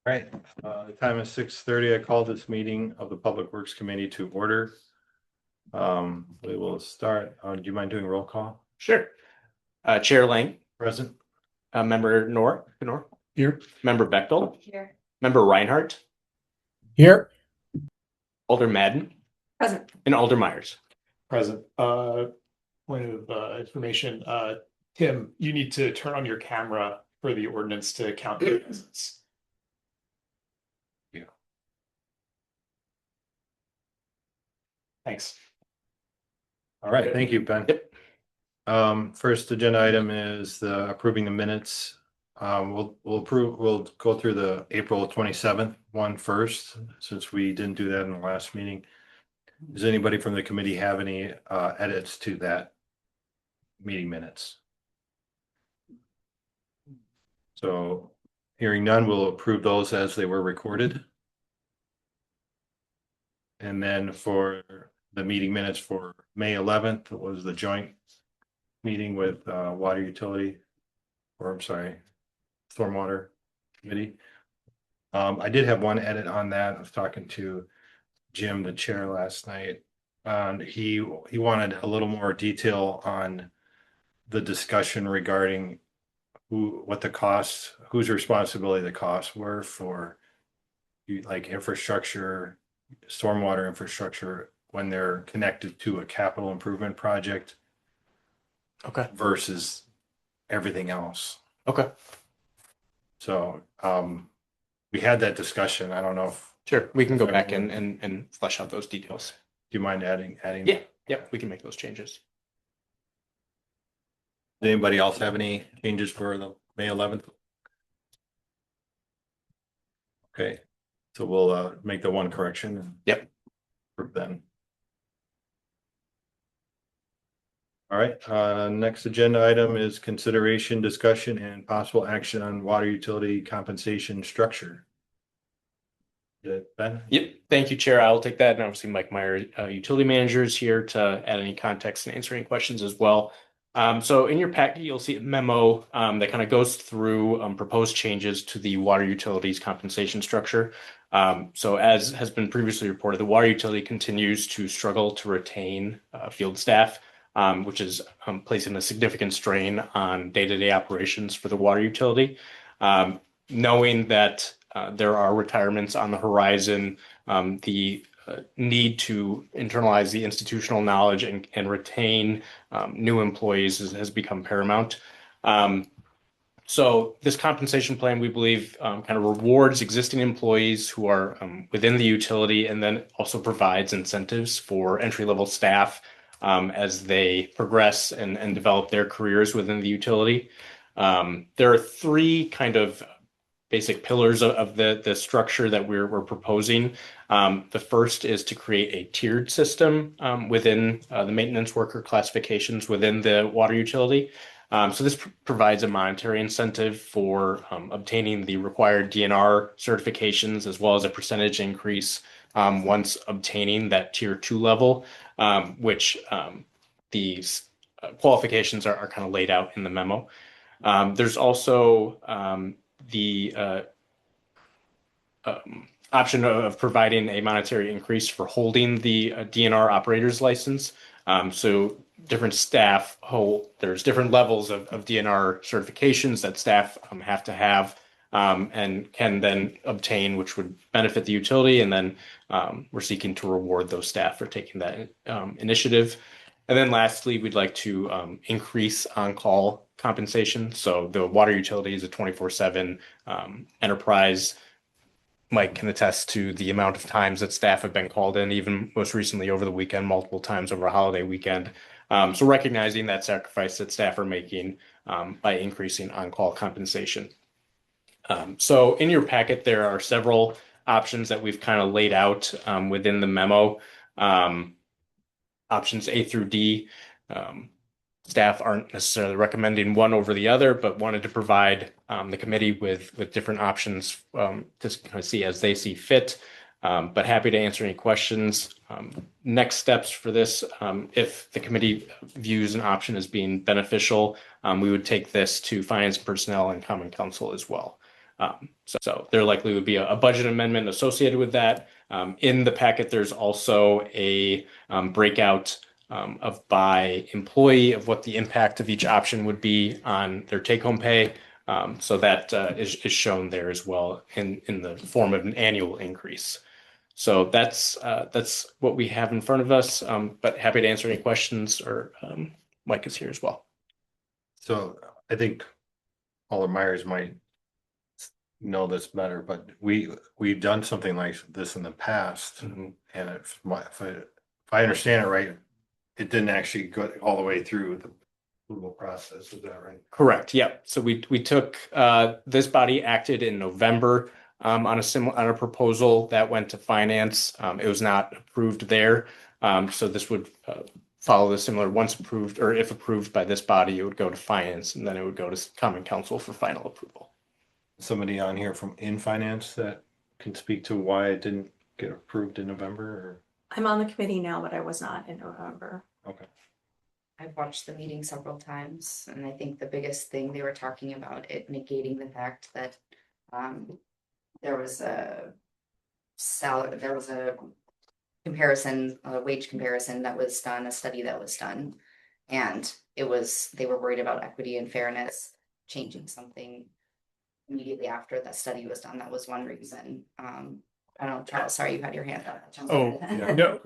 Right, the time is 6:30. I call this meeting of the Public Works Committee to order. We will start. Do you mind doing roll call? Sure. Chair Lang, Present. Member Knorr, Here. Member Bechtel, Here. Member Reinhardt, Here. Alder Madden, Present. and Alder Myers. Present. Point of information, Tim, you need to turn on your camera for the ordinance to count your presence. Yeah. Thanks. All right, thank you, Ben. Yep. First agenda item is the approving the minutes. We'll go through the April 27th one first, since we didn't do that in the last meeting. Does anybody from the committee have any edits to that meeting minutes? So hearing none, we'll approve those as they were recorded. And then for the meeting minutes for May 11th was the joint meeting with water utility, or I'm sorry, stormwater committee. I did have one edit on that. I was talking to Jim, the chair, last night, and he wanted a little more detail on the discussion regarding what the costs, whose responsibility the costs were for like infrastructure, stormwater infrastructure when they're connected to a capital improvement project. Okay. Versus everything else. Okay. So we had that discussion. I don't know if Sure. We can go back and flesh out those details. do you mind adding? Yeah. Yep. We can make those changes. Does anybody else have any changes for the May 11th? Okay, so we'll make the one correction. Yep. For then. All right, next agenda item is consideration, discussion, and possible action on water utility compensation structure. Ben? Yep. Thank you, Chair. I will take that. And obviously Mike Meyer, utility manager, is here to add any context and answer any questions as well. So in your packet, you'll see a memo that kind of goes through proposed changes to the water utilities compensation structure. So as has been previously reported, the water utility continues to struggle to retain field staff, which is placing a significant strain on day-to-day operations for the water utility. Knowing that there are retirements on the horizon, the need to internalize the institutional knowledge and retain new employees has become paramount. So this compensation plan, we believe, kind of rewards existing employees who are within the utility, and then also provides incentives for entry-level staff as they progress and develop their careers within the utility. There are three kind of basic pillars of the structure that we're proposing. The first is to create a tiered system within the maintenance worker classifications within the water utility. So this provides a monetary incentive for obtaining the required DNR certifications, as well as a percentage increase once obtaining that tier 2 level, which these qualifications are kind of laid out in the memo. There's also the option of providing a monetary increase for holding the DNR operator's license. So different staff there's different levels of DNR certifications that staff have to have and can then obtain, which would benefit the utility. And then we're seeking to reward those staff for taking that initiative. And then lastly, we'd like to increase on-call compensation. So the water utility is a 24/7 enterprise. Mike can attest to the amount of times that staff have been called in, even most recently over the weekend, multiple times over a holiday weekend. So recognizing that sacrifice that staff are making by increasing on-call compensation. So in your packet, there are several options that we've kind of laid out within the memo. Options A through D. Staff aren't necessarily recommending one over the other, but wanted to provide the committee with different options to kind of see as they see fit. But happy to answer any questions. Next steps for this, if the committee views an option as being beneficial, we would take this to Finance, Personnel, and Common Council as well. So there likely would be a budget amendment associated with that. In the packet, there's also a breakout of by employee of what the impact of each option would be on their take-home pay. So that is shown there as well in the form of an annual increase. So that's what we have in front of us. But happy to answer any questions, or Mike is here as well. So I think Alder Myers might know this better, but we've done something like this in the past. And if I understand it right, it didn't actually go all the way through the approval process. Is that right? Correct. Yep. So we took this body acted in November on a proposal that went to finance. It was not approved there. So this would follow the similar, once approved, or if approved by this body, it would go to finance, and then it would go to Common Council for final approval. Somebody on here from in finance that can speak to why it didn't get approved in November, or? I'm on the committee now, but I was not in November. Okay. I've watched the meeting several times, and I think the biggest thing they were talking about, it negating the fact that there was a comparison, a wage comparison that was done, a study that was done, and they were worried about equity and fairness, changing something immediately after that study was done. That was one reason. I don't know, Charles, sorry, you had your hand up. Oh, no,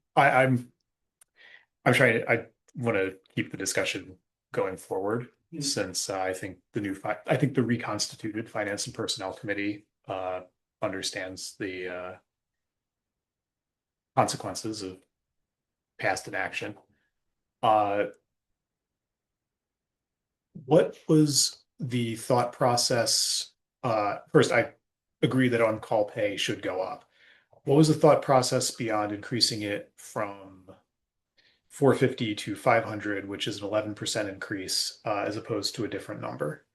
I'm trying to, I want to keep the discussion going forward, since I think the reconstituted Finance and Personnel Committee understands the consequences of past inaction. What was the thought process? First, I agree that on-call pay should go up. What was the thought process beyond increasing it from 450 to 500, which is an 11% increase, as opposed to a different number?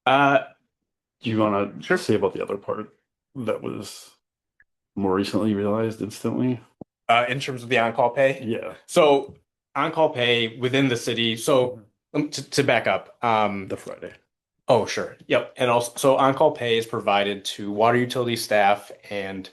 Do you want to say about the other part that was more recently realized instantly? In terms of the on-call pay? Yeah. So on-call pay within the city. So to back up, The Friday. oh, sure. Yep. And also, so on-call pay is provided to water utility staff and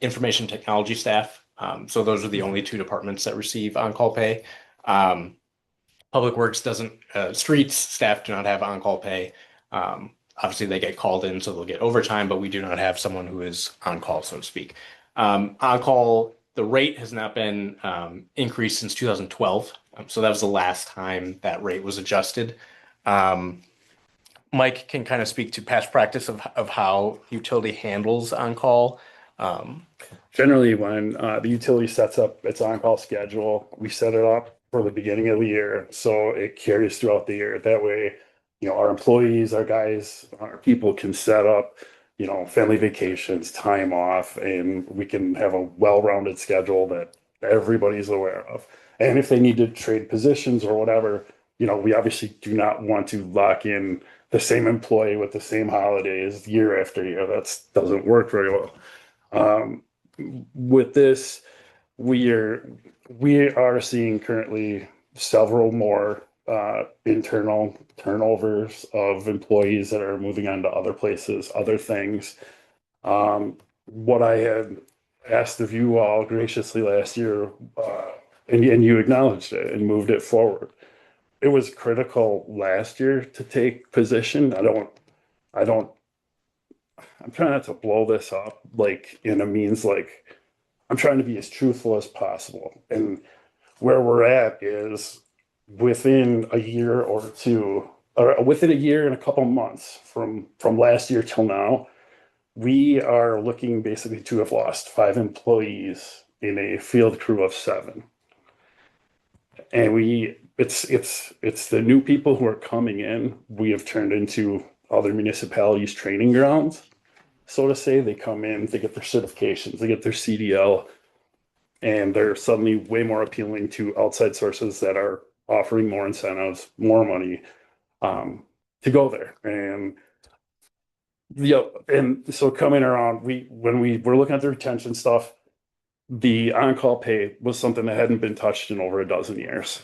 information technology staff. So those are the only two departments that receive on-call pay. Public Works doesn't, streets staff do not have on-call pay. Obviously they get called in, so they'll get overtime, but we do not have someone who is on call, so to speak. On-call, the rate has not been increased since 2012. So that was the last time that rate was adjusted. Mike can kind of speak to past practice of how utility handles on-call. Generally, when the utility sets up its on-call schedule, we set it up for the beginning of the year, so it carries throughout the year. That way, our employees, our guys, our people can set up, family vacations, time off, and we can have a well-rounded schedule that everybody's aware of. And if they need to trade positions or whatever, we obviously do not want to lock in the same employee with the same holidays year after year. That doesn't work very well. With this, we are seeing currently several more internal turnovers of employees that are moving on to other places, other things. What I had asked of you all graciously last year, and you acknowledged it and moved it forward. It was critical last year to take position. I'm trying not to blow this up in a means I'm trying to be as truthful as possible. And where we're at is within a year or two, or within a year and a couple months from last year till now, we are looking basically to have lost 5 employees in a field crew of 7. And it's the new people who are coming in. We have turned into other municipalities' training grounds, so to say. They come in, they get their certifications, they get their CDL, and they're suddenly way more appealing to outside sources that are offering more incentives, more money to go there. And so coming around, when we were looking at the retention stuff, the on-call pay was something that hadn't been touched in over a dozen years.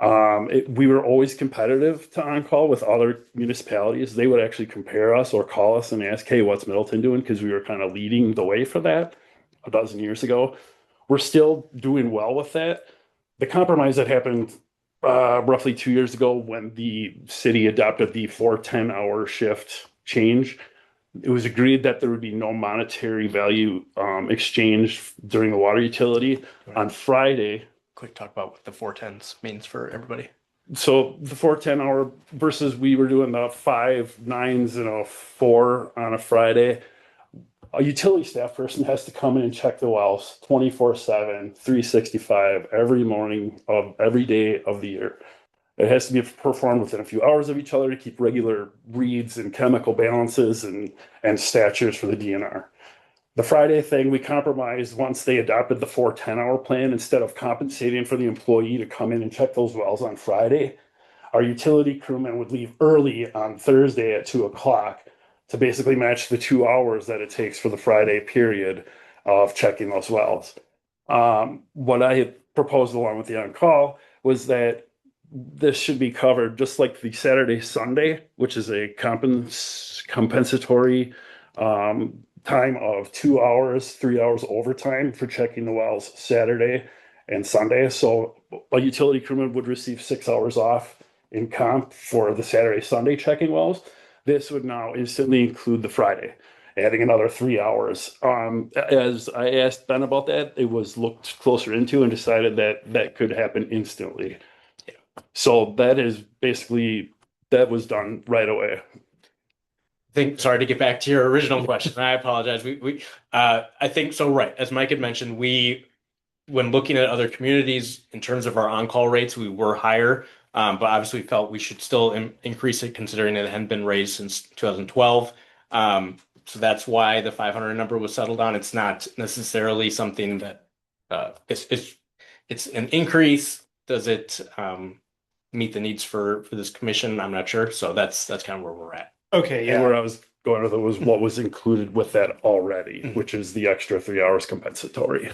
We were always competitive to on-call with other municipalities. They would actually compare us or call us and ask, hey, what's Middleton doing? Because we were kind of leading the way for that a dozen years ago. We're still doing well with that. The compromise that happened roughly 2 years ago when the city adopted the 4 10-hour shift change, it was agreed that there would be no monetary value exchanged during the water utility on Friday. Quick talk about what the 410s means for everybody. So the 4 10-hour versus we were doing the 5 9s and a 4 on a Friday. A utility staff person has to come in and check the wells 24/7, 365 every morning of every day of the year. It has to be performed within a few hours of each other to keep regular reads and chemical balances and statures for the DNR. The Friday thing, we compromised once they adopted the 4 10-hour plan. Instead of compensating for the employee to come in and check those wells on Friday, our utility crewmen would leave early on Thursday at 2 o'clock to basically match the 2 hours that it takes for the Friday period of checking those wells. What I had proposed along with the on-call was that this should be covered just like the Saturday, Sunday, which is a compensatory time of 2 hours, 3 hours overtime for checking the wells Saturday and Sunday. So a utility crewman would receive 6 hours off in comp for the Saturday, Sunday checking wells. This would now instantly include the Friday, adding another 3 hours. As I asked Ben about that, it was looked closer into and decided that that could happen instantly. So that is basically, that was done right away. Sorry to get back to your original question. I apologize. I think so. Right. As Mike had mentioned, when looking at other communities in terms of our on-call rates, we were higher, but obviously felt we should still increase it considering it hadn't been raised since 2012. So that's why the 500 number was settled on. It's not necessarily something that it's an increase. Does it meet the needs for this commission? I'm not sure. So that's kind of where we're at. Okay, And yeah. where I was going with it was what was included with that already, Mhm. which is the extra 3 hours compensatory.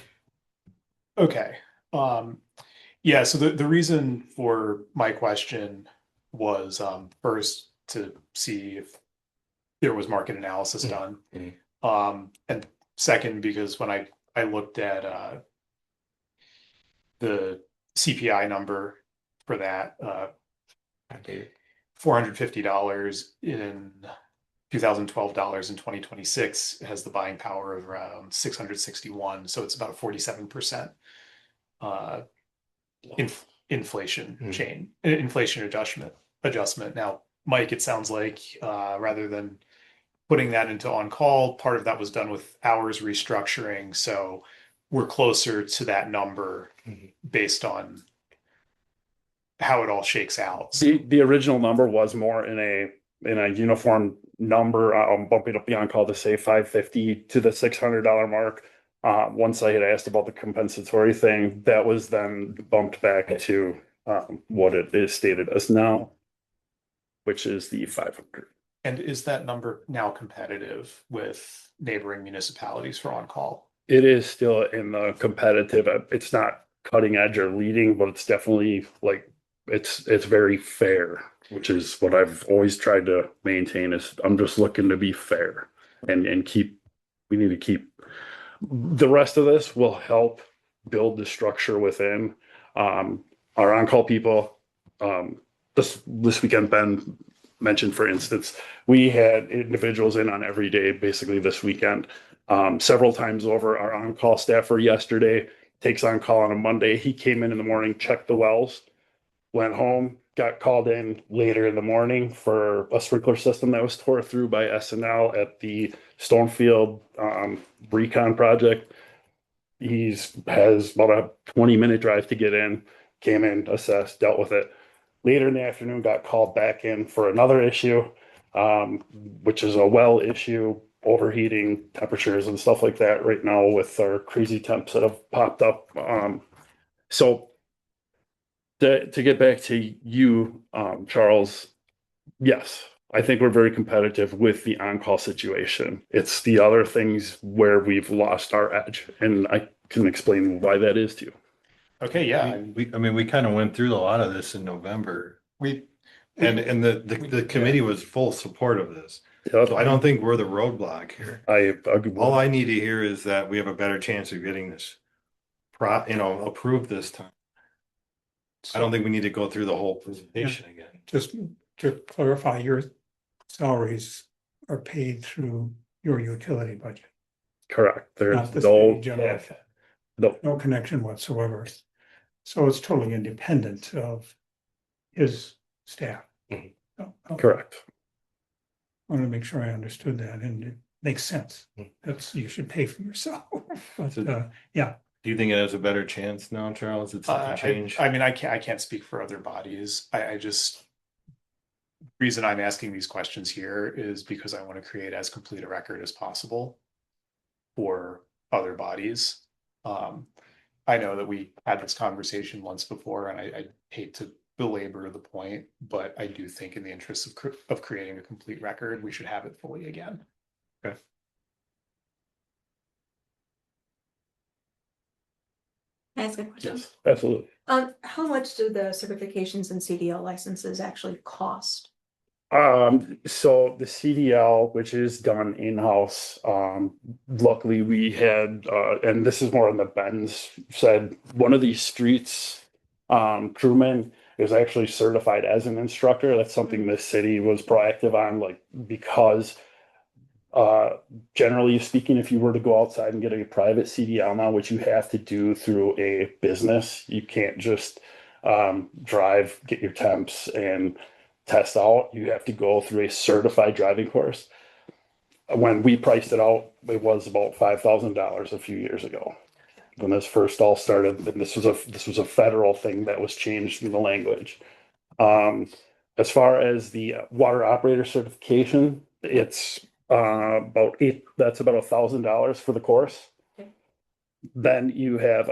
Okay. Yeah, so the reason for my question was first to see if there was market analysis done. And second, because when I looked at the CPI number for that, $450 in 2012 dollars in 2026 has the buying power of around 661. So it's about a 47% inflation adjustment. Now, Mike, it sounds like rather than putting that into on-call, part of that was done with hours restructuring. So we're closer to that number based on how it all shakes out. The original number was more in a uniform number. I'm bumping up the on-call to say 550 to the $600 mark. Once I had asked about the compensatory thing, that was then bumped back to what it is stated as now, which is the 500. And is that number now competitive with neighboring municipalities for on-call? It is still in the competitive. It's not cutting edge or leading, but it's definitely like it's very fair, which is what I've always tried to maintain. Is I'm just looking to be fair and keep. We need to keep. The rest of this will help build the structure within our on-call people. This weekend, Ben mentioned, for instance, we had individuals in on every day basically this weekend. Several times over. Our on-call staffer yesterday takes on call on a Monday. He came in the morning, checked the wells, went home, got called in later in the morning for a sprinkler system that was tore through by SNL at the Stonefield recon project. Has about a 20-minute drive to get in, came in, assessed, dealt with it. Later in the afternoon, got called back in for another issue, which is a well issue, overheating temperatures and stuff like that right now with our crazy temps that have popped up. So to get back to you, Charles, yes, I think we're very competitive with the on-call situation. It's the other things where we've lost our edge, and I can explain why that is to you. Okay, yeah, I mean, we kind of went through a lot of this in November. we, And the committee was full support of this. Yep. So I don't think we're the roadblock here. I agree. All I need to hear is that we have a better chance of getting this approved this time. I don't think we need to go through the whole presentation again. Just to clarify, your salaries are paid through your utility budget, Correct. There's not the no, state general, no, no connection whatsoever. So it's totally independent of his staff. Mhm. I correct. want to make sure I understood that, and it makes sense. Mhm. That's, you should pay for yourself. But, So- yeah, Do you think it has a better chance now, Charles? It's something changed? I mean, I can't speak for other bodies. I just. Reason I'm asking these questions here is because I want to create as complete a record as possible. For other bodies. I know that we had this conversation once before and I hate to belabor the point, but I do think in the interest of creating a complete record, we should have it fully again. Can I ask a question? Yes, absolutely. How much do the certifications and CDL licenses actually cost? So the CDL, which is done in-house, luckily we had, and this is more on the Ben's said, one of these streets, crewman is actually certified as an instructor. That's something the city was proactive on, like, because generally speaking, if you were to go outside and get a private CDL now, which you have to do through a business, you can't just drive, get your temps and test out. You have to go through a certified driving course. When we priced it out, it was about $5,000 a few years ago. When this first all started, and this was a federal thing that was changed in the language. As far as the water operator certification, it's that's about $1,000 for the course. Okay. Then you have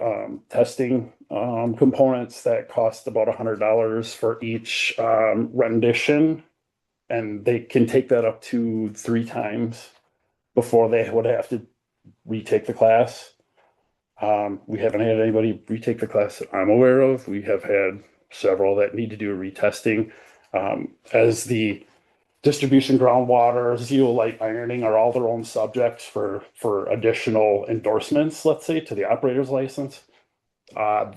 testing components that cost about $100 for each rendition, and they can take that up to 3 times before they would have to retake the class. We haven't had anybody retake the class that I'm aware of. We have had several that need to do a retesting. As the distribution, groundwater, zeolite, ironing are all their own subjects for additional endorsements, let's say, to the operator's license. Our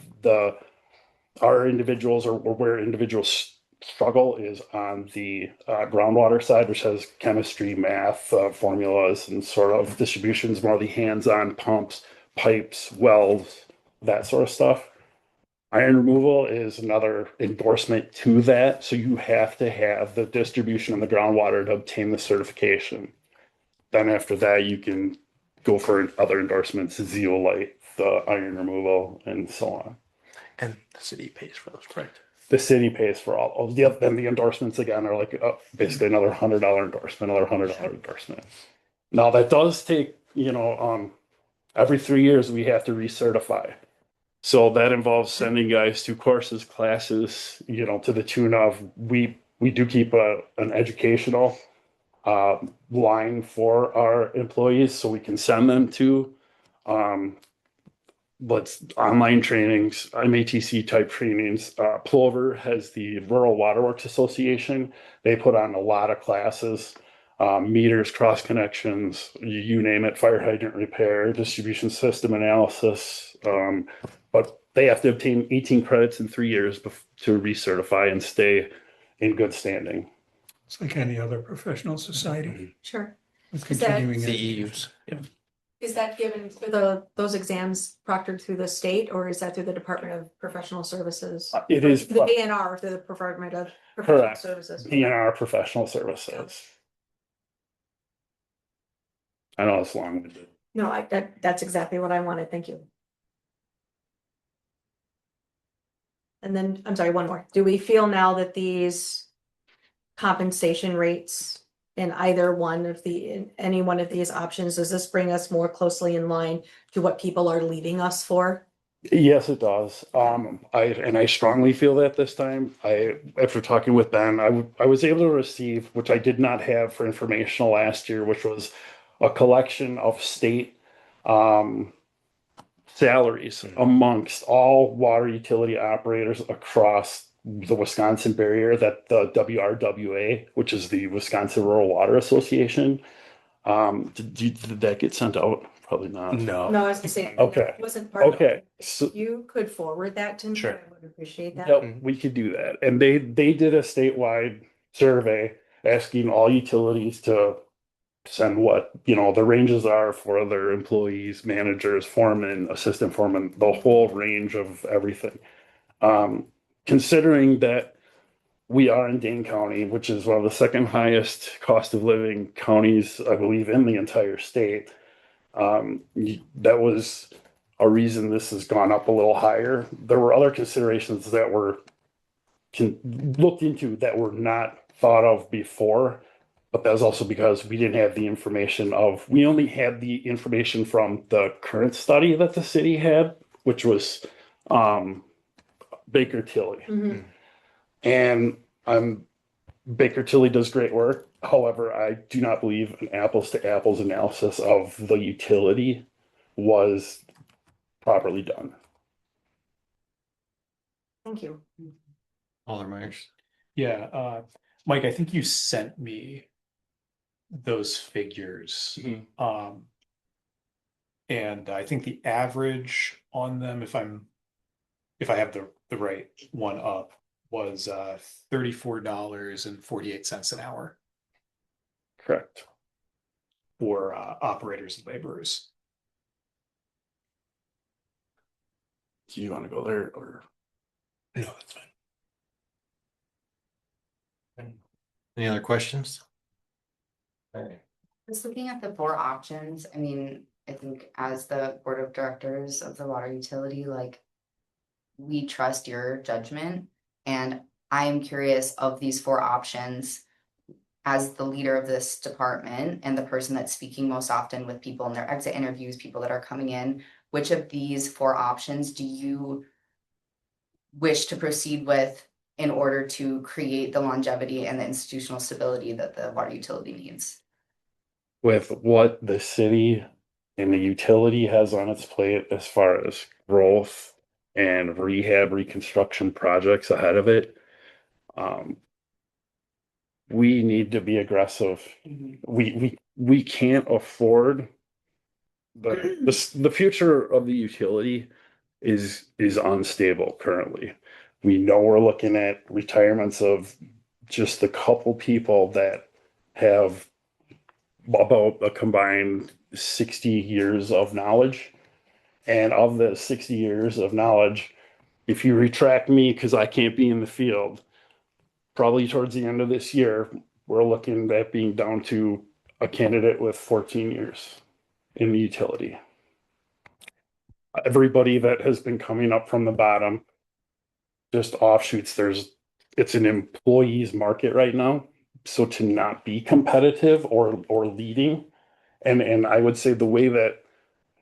individuals or where individuals struggle is on the groundwater side, which has chemistry, math, formulas, and sort of distributions, more the hands-on pumps, pipes, welds, that sort of stuff. Iron removal is another endorsement to that. So you have to have the distribution and the groundwater to obtain the certification. Then after that, you can go for other endorsements, zeolite, the iron removal, and so on. And the city pays for those, correct? The city pays for all of the, then the endorsements again are like basically another $100 endorsement, another $100 endorsement. Now that does take, every 3 years we have to recertify. So that involves sending guys to courses, classes, to the tune of, we do keep an educational line for our employees so we can send them to online trainings, MATC type trainings. Plover has the Rural Waterworks Association. They put on a lot of classes, meters, cross connections, you name it, fire hydrant repair, distribution system analysis. But they have to obtain 18 credits in 3 years to recertify and stay in good standing. it's like any other professional society Sure. with Is that- continuing. CEUs. Yeah. Is that given for those exams proctored through the state, or is that through the Department of Professional Services? It is The DNR through the Department of Professional Correct. Services. DNR professional services. I know it's long-winded. No, that's exactly what I wanted. Thank you. And then, I'm sorry, one more. Do we feel now that these compensation rates in either one of in any one of these options, does this bring us more closely in line to what people are leaving us for? Yes, it does. I strongly feel that this time. After talking with Ben, I was able to receive, which I did not have for informational last year, which was a collection of state salaries amongst all water utility operators across the Wisconsin barrier that the WRWA, which is the Wisconsin Rural Water Association, did that get sent out? Probably not. No. No, I was gonna say. Okay. It wasn't part of Okay, it. so If you could forward that to me, Sure. I would appreciate that. yep, we could do that. And they did a statewide survey asking all utilities to send what, the ranges are for their employees, managers, foremen, assistant foremen, the whole range of everything. Considering that we are in Dane County, which is one of the second highest cost of living counties, I believe, in the entire state. That was a reason this has gone up a little higher. There were other considerations that were looked into that were not thought of before, but that was also because we didn't have the information we only had the information from the current study that the city had, which was Baker Tilly. Mhm. And Baker Tilly does great work. However, I do not believe an apples to apples analysis of the utility was properly done. Thank you. Alder Myers. Yeah, Mike, I think you sent me those figures. And I think the average on them, if I have the right one up, was $34.48 an hour Correct. for operators and laborers. Do you want to go there or? No, that's fine. Any other questions? Okay. Just looking at the four options, I mean, I think as the board of directors of the water utility, like, we trust your judgment. And I'm curious, of these four options, as the leader of this department and the person that's speaking most often with people in their exit interviews, people that are coming in, which of these four options do you wish to proceed with in order to create the longevity and the institutional stability that the water utility needs? With what the city and the utility has on its plate as far as growth and rehab reconstruction projects ahead of it, we need to be aggressive. We can't afford the future of the utility is unstable currently. We know we're looking at retirements of just a couple people that have about a combined 60 years of knowledge. And of the 60 years of knowledge, if you retract me because I can't be in the field, probably towards the end of this year, we're looking at being down to a candidate with 14 years in the utility. Everybody that has been coming up from the bottom, just offshoots, it's an employee's market right now. So to not be competitive or leading, and I would say the way that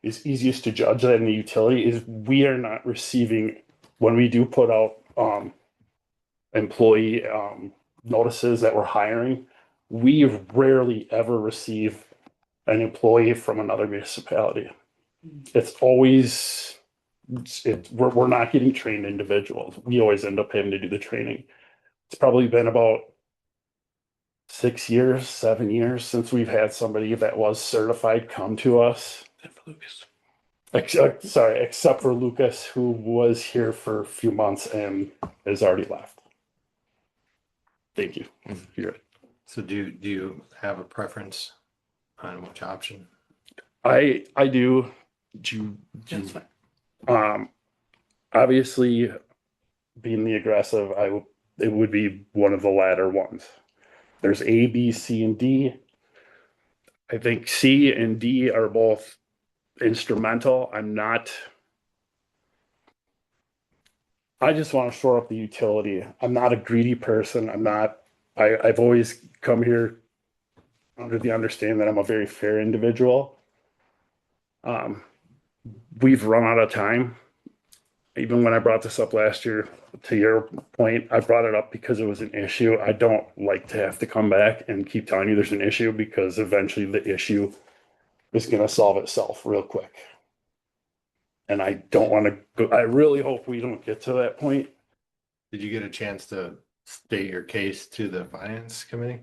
is easiest to judge that in the utility is we are not receiving, when we do put out employee notices that we're hiring, we rarely ever receive an employee from another municipality. It's always, we're not getting trained individuals. We always end up having to do the training. It's probably been about 6 years, 7 years since we've had somebody that was certified come to us. Except for Lucas, who was here for a few months and has already left. Thank you. You're right. So do you have a preference on which option? I do. That's fine. Obviously, being the aggressive, it would be one of the latter ones. There's A, B, C, and D. I think C and D are both instrumental. I just want to shore up the utility. I'm not a greedy person. I've always come here under the understanding that I'm a very fair individual. We've run out of time. Even when I brought this up last year, to your point, I brought it up because it was an issue. I don't like to have to come back and keep telling you there's an issue, because eventually the issue is going to solve itself real quick. And I don't want to go, I really hope we don't get to that point. Did you get a chance to state your case to the finance committee?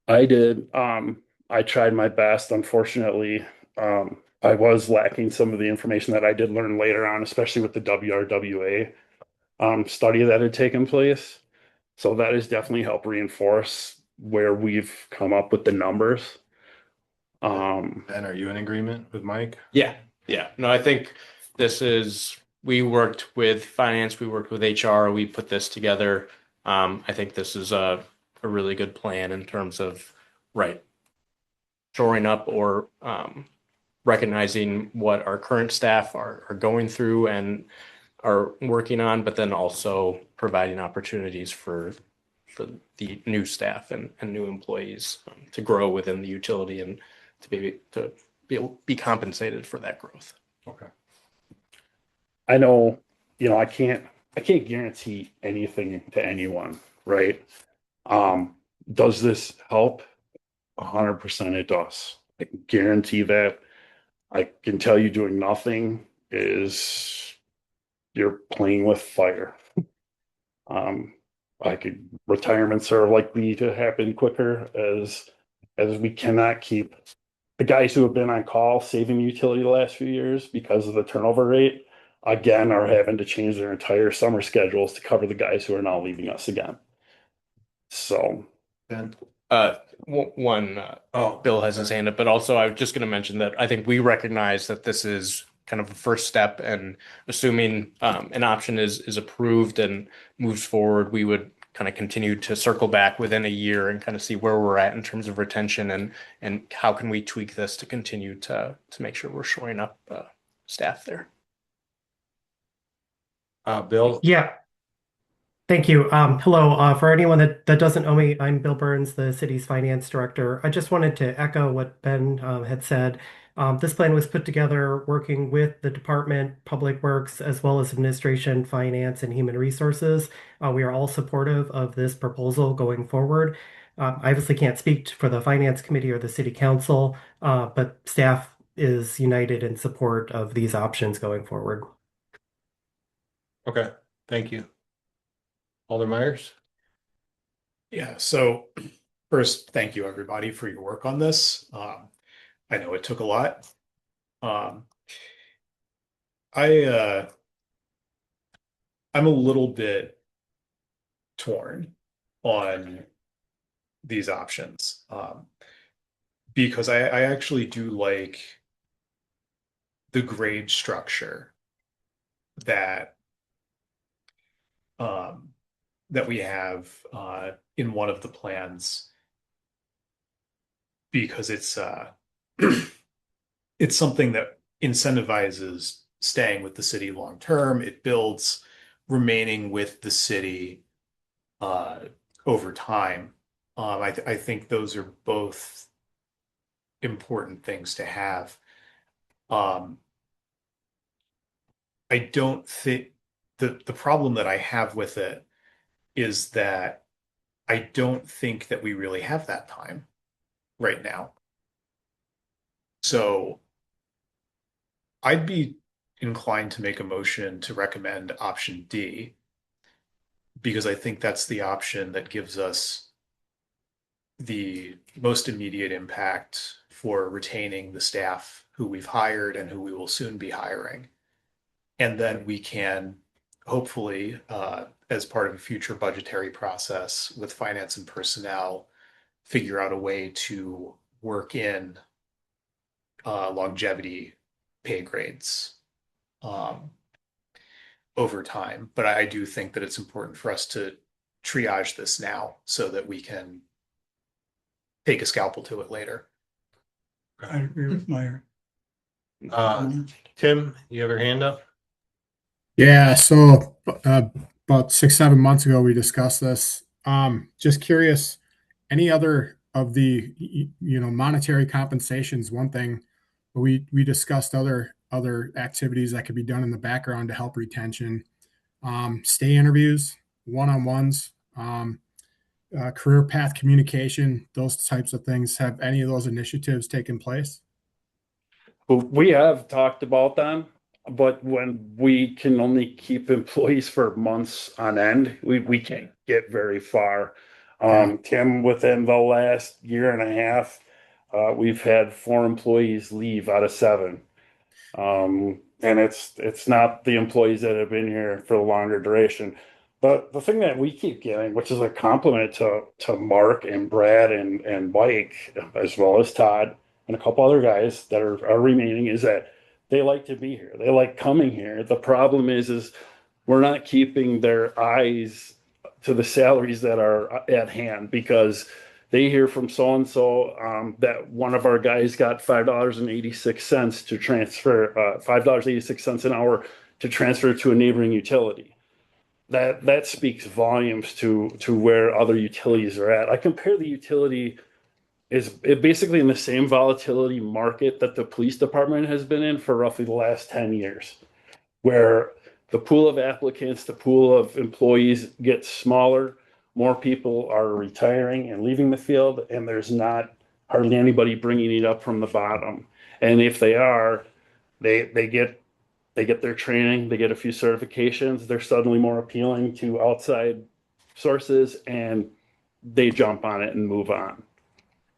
I did. I tried my best. Unfortunately, I was lacking some of the information that I did learn later on, especially with the WRWA study that had taken place. So that has definitely helped reinforce where we've come up with the numbers. And are you in agreement with Mike? Yeah, yeah. No, I think we worked with finance, we worked with HR, we put this together. I think this is a really good plan in terms of, right, shoring up or recognizing what our current staff are going through and are working on, but then also providing opportunities for the new staff and new employees to grow within the utility and to be compensated for that growth. Okay. I know, I can't guarantee anything to anyone, right? Does this help? 100% it does. I can guarantee that. I can tell you doing nothing is you're playing with fire. Retirements are likely to happen quicker as we cannot keep the guys who have been on call saving utility the last few years because of the turnover rate, again, are having to change their entire summer schedules to cover the guys who are now leaving us again. So, Ben? Bill has his hand up, but also I was just going to mention that I think we recognize that this is kind of a first step, and assuming an option is approved and moves forward, we would kind of continue to circle back within a year and kind of see where we're at in terms of retention and how can we tweak this to continue to make sure we're shoring up staff there. Bill? Yeah. Thank you. Hello. For anyone that doesn't know me, I'm Bill Burns, the city's finance director. I just wanted to echo what Ben had said. This plan was put together working with the Department, Public Works, as well as Administration, Finance, and Human Resources. We are all supportive of this proposal going forward. I obviously can't speak for the Finance Committee or the City Council, but staff is united in support of these options going forward. Okay, thank you. Alder Myers? Yeah, so first, thank you everybody for your work on this. I know it took a lot. I'm a little bit torn on these options. Because I actually do like the grade structure that that we have in one of the plans, because it's it's something that incentivizes staying with the city long term. It builds remaining with the city over time. I think those are both important things to have. I don't think the problem that I have with it is that I don't think that we really have that time right now. So I'd be inclined to make a motion to recommend option D, because I think that's the option that gives us the most immediate impact for retaining the staff who we've hired and who we will soon be hiring. And then we can hopefully, as part of a future budgetary process with finance and personnel, figure out a way to work in longevity pay grades over time. But I do think that it's important for us to triage this now so that we can take a scalpel to it later. I agree with Meyer. Tim, you have your hand up? Yeah, so about 6, 7 months ago, we discussed this. Just curious, any other of the monetary compensations, one thing, but we discussed other activities that could be done in the background to help retention, stay interviews, one-on-ones, career path communication, those types of things. Have any of those initiatives taken place? we have talked about them. But when we can only keep employees for months on end, we can't get very far. Tim, within the last year and a half, we've had 4 employees leave out of 7. And it's not the employees that have been here for the longer duration. But the thing that we keep getting, which is a compliment to Mark and Brad and Mike, as well as Todd and a couple other guys that are remaining, is that they like to be here. They like coming here. The problem is we're not keeping their eyes to the salaries that are at hand, because they hear from so and so that one of our guys got $5.86 to transfer, $5.86 an hour to transfer to a neighboring utility. That speaks volumes to where other utilities are at. I compare the utility is basically in the same volatility market that the police department has been in for roughly the last 10 years, where the pool of applicants, the pool of employees gets smaller, more people are retiring and leaving the field, and there's not hardly anybody bringing it up from the bottom. And if they are, they get their training, they get a few certifications, they're suddenly more appealing to outside sources, and they jump on it and move on.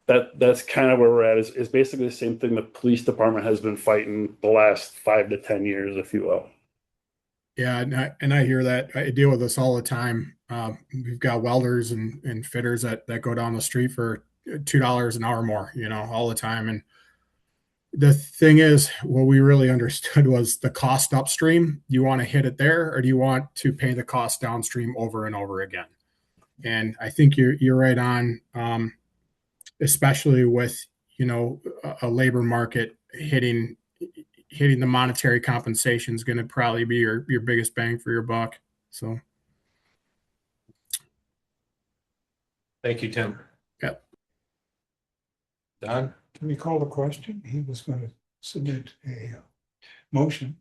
That's kind of where we're at, is basically the same thing the police department has been fighting the last 5 to 10 years, if you will. Yeah, and I hear that. I deal with this all the time. We've got welders and fitters that go down the street for $2 an hour more, all the time. And the thing is, what we really understood was the cost upstream. Do you want to hit it there, or do you want to pay the cost downstream over and over again? And I think you're right on, especially with a labor market hitting the monetary compensation is going to probably be your biggest bang for your buck. So, Thank you, Tim. Yep. Don? Can we call the question? He was going to submit a motion.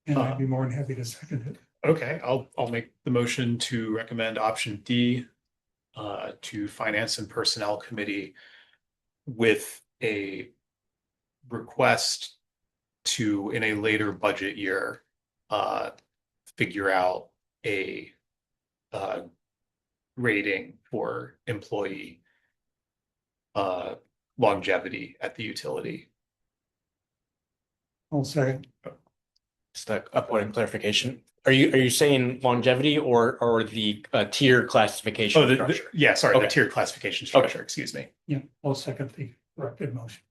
And I'd be more than happy to second it. Okay, I'll make the motion to recommend option D to Finance and Personnel Committee with a request to, in a later budget year, figure out a rating for employee longevity at the utility. I'll second. Just a point of clarification. Are you saying longevity or the tier classification structure? Yeah, sorry, Okay. the tiered classification structure, excuse me. Yeah, I'll second the corrected motion.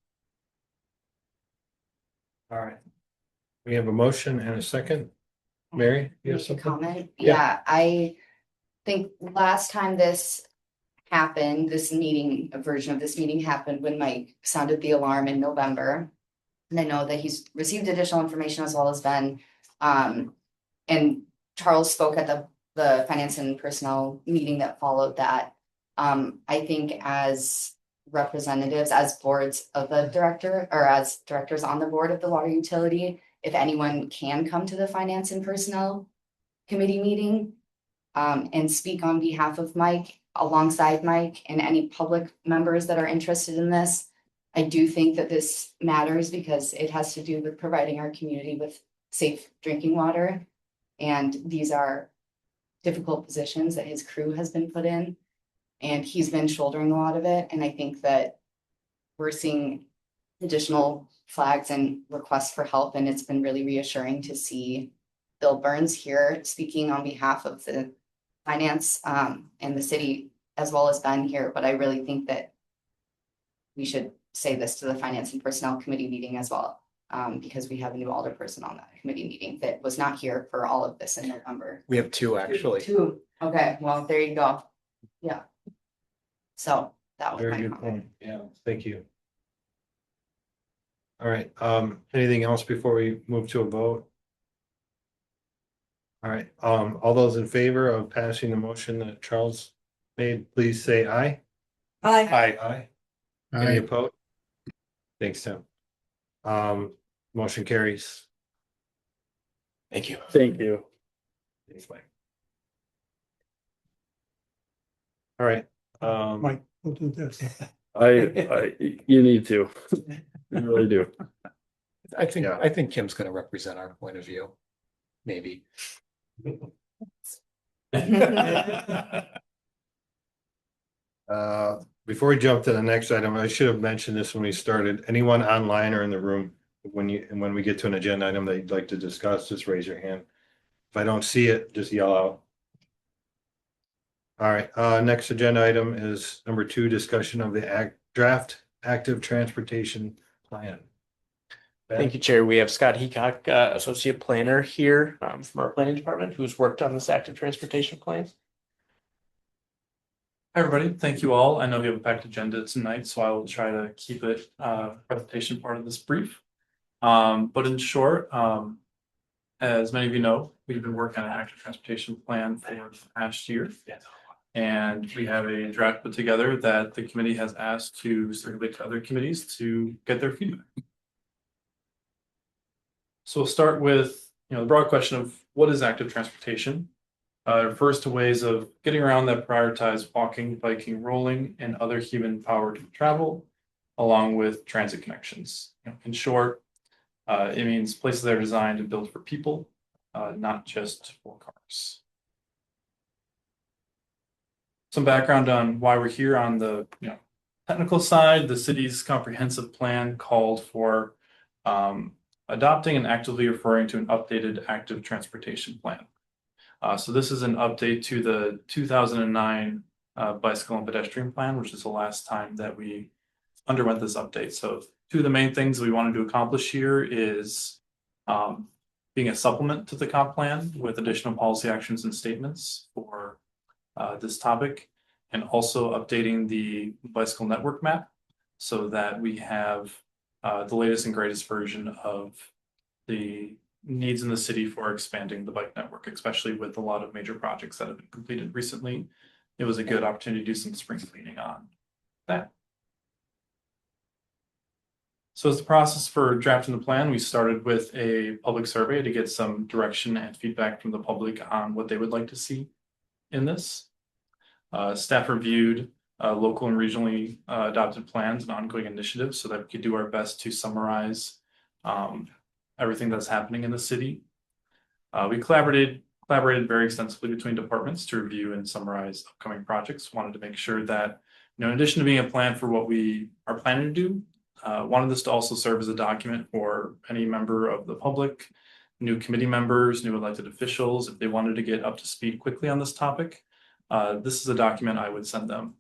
All right. We have a motion and a second. Mary? You have Make a something? comment? Yeah. Yeah, I think last time this happened, a version of this meeting happened when Mike sounded the alarm in November. And I know that he's received additional information as well as Ben. And Charles spoke at the Finance and Personnel meeting that followed that. I think as representatives, as boards of the director, or as directors on the board of the water utility, if anyone can come to the Finance and Personnel Committee meeting and speak on behalf of Mike, alongside Mike, and any public members that are interested in this, I do think that this matters because it has to do with providing our community with safe drinking water. And these are difficult positions that his crew has been put in, and he's been shouldering a lot of it. And I think that we're seeing additional flags and requests for help, and it's been really reassuring to see Bill Burns here speaking on behalf of the finance and the city, as well as Ben here. But I really think that we should say this to the Finance and Personnel Committee meeting as well, because we have a new alderperson on that committee meeting that was not here for all of this in November. We have 2 actually. 2. Okay, well, there you go. Yeah. So that was Very my good comment. point. Yeah, thank you. All right, anything else before we move to a vote? All right, all those in favor of passing the motion that Charles made, please say aye. Aye. Aye. Any I, opposed? Thanks, Tim. Motion carries. Thank you. Thank you. Thanks, Mike. All right, Mike, we'll do this. You need to. You really do. Yeah. I think Kim's gonna represent our point of view. Maybe. Before we jump to the next item, I should have mentioned this when we started. Anyone online or in the room, when we get to an agenda item that you'd like to discuss, just raise your hand. If I don't see it, just yell out. All right, next agenda item is number 2, discussion of the draft active transportation plan. Thank you, Chair. We have Scott Heacock, Associate Planner here from our planning department, who's worked on this active transportation plan. Hi, everybody. Thank you all. I know we have a packed agenda tonight, so I will try to keep it presentation part of this brief. But in short, as many of you know, we've been working on an active transportation plan for the past year. And we have a draft put together that the committee has asked to circulate to other committees to get their feedback. So we'll start with, the broad question of what is active transportation? It refers to ways of getting around that prioritize walking, biking, rolling, and other human-powered travel, along with transit connections. In short, it means places that are designed and built for people, not just for cars. Some background on why we're here on the technical side. The city's comprehensive plan called for adopting and actively referring to an updated active transportation plan. So this is an update to the 2009 bicycle and pedestrian plan, which is the last time that we underwent this update. So 2 of the main things we wanted to accomplish here is being a supplement to the comp plan with additional policy actions and statements for this topic, and also updating the bicycle network map so that we have the latest and greatest version of the needs in the city for expanding the bike network, especially with a lot of major projects that have been completed recently. It was a good opportunity to do some spring cleaning on that. So as the process for drafting the plan, we started with a public survey to get some direction and feedback from the public on what they would like to see in this. Staff reviewed local and regionally adopted plans and ongoing initiatives so that we could do our best to summarize everything that's happening in the city. We collaborated very extensively between departments to review and summarize upcoming projects. Wanted to make sure that, in addition to being a plan for what we are planning to do, wanted this to also serve as a document for any member of the public, new committee members, new elected officials, if they wanted to get up to speed quickly on this topic. This is a document I would send them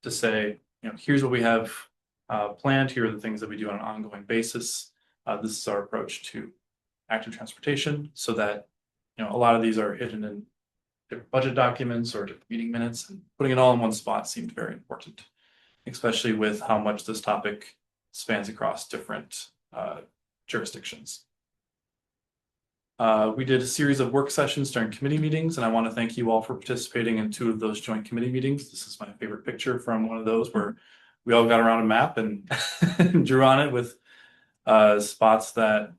to say, here's what we have planned. Here are the things that we do on an ongoing basis. This is our approach to active transportation, so that a lot of these are hidden in different budget documents or different meeting minutes, and putting it all in one spot seemed very important, especially with how much this topic spans across different jurisdictions. We did a series of work sessions during committee meetings, and I want to thank you all for participating in 2 of those joint committee meetings. This is my favorite picture from one of those, where we all got around a map and drew on it with spots that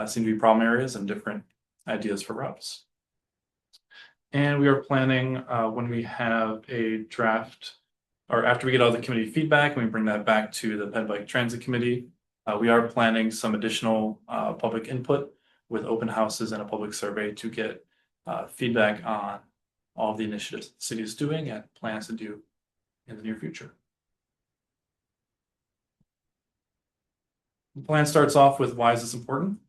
seem to be problem areas and different ideas for routes. And we are planning when we have a draft, or after we get all the committee feedback and we bring that back to the Ped Bike Transit Committee, we are planning some additional public input with open houses and a public survey to get feedback on all of the initiatives the city is doing and plans to do in the near future. The plan starts off with, why is this important?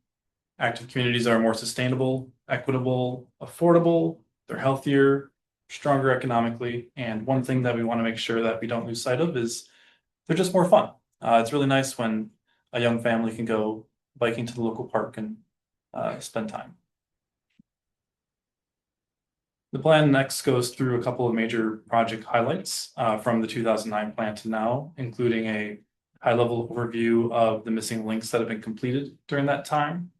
Active communities are more sustainable, equitable, affordable, they're healthier, stronger economically. And one thing that we want to make sure that we don't lose sight of is they're just more fun. It's really nice when a young family can go biking to the local park and spend time. The plan next goes through a couple of major project highlights from the 2009 plan to now, including a high-level overview of the missing links that have been completed during that time.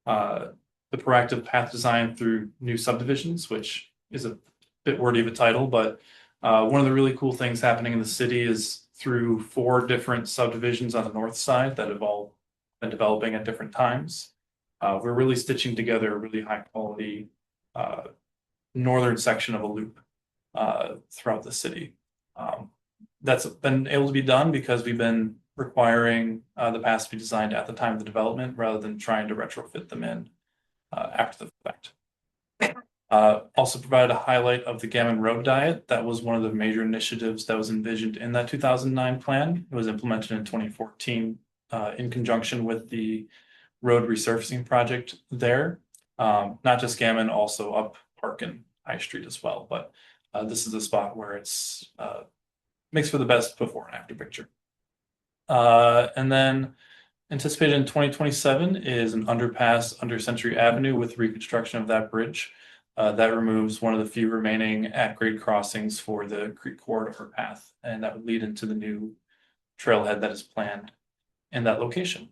The proactive path design through new subdivisions, which is a bit wordy of a title, but one of the really cool things happening in the city is through 4 different subdivisions on the north side that have all been developing at different times. We're really stitching together a really high quality northern section of a loop throughout the city. That's been able to be done because we've been requiring the paths to be designed at the time of the development rather than trying to retrofit them in after the fact. Also provided a highlight of the Gammon Road Diet. That was one of the major initiatives that was envisioned in that 2009 plan. It was implemented in 2014 in conjunction with the road resurfacing project there. Not just Gammon, also up Park and High Street as well. But this is a spot where it's makes for the best before and after picture. And then anticipated in 2027 is an underpass under Century Avenue with reconstruction of that bridge. That removes one of the few remaining at-grade crossings for the Creek Corridor path, and that would lead into the new trailhead that is planned in that location.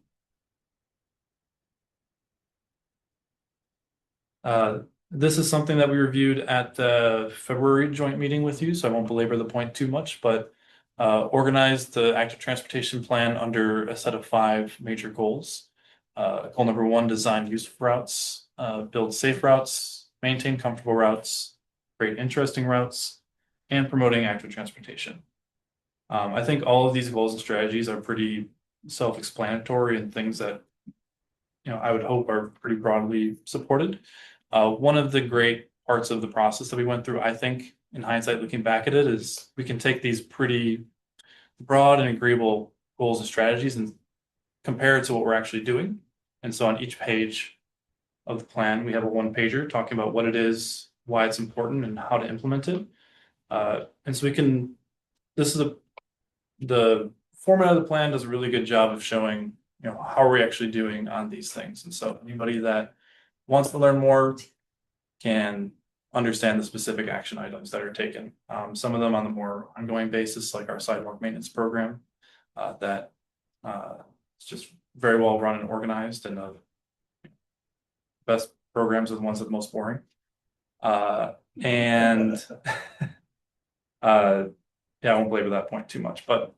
This is something that we reviewed at the February joint meeting with you, so I won't belabor the point too much, but organized the active transportation plan under a set of 5 major goals. Goal number 1, design useful routes, build safe routes, maintain comfortable routes, create interesting routes, and promoting active transportation. I think all of these goals and strategies are pretty self-explanatory and things that I would hope are pretty broadly supported. One of the great parts of the process that we went through, I think, in hindsight, looking back at it, is we can take these pretty broad and agreeable goals and strategies and compare it to what we're actually doing. And so on each page of the plan, we have a 1-pager talking about what it is, why it's important, and how to implement it. And so the format of the plan does a really good job of showing, how are we actually doing on these things. And so anybody that wants to learn more can understand the specific action items that are taken. Some of them on the more ongoing basis, like our sidewalk maintenance program, that it's just very well run and organized, and the best programs are the ones that are the most boring. Yeah, I won't belabor that point too much, but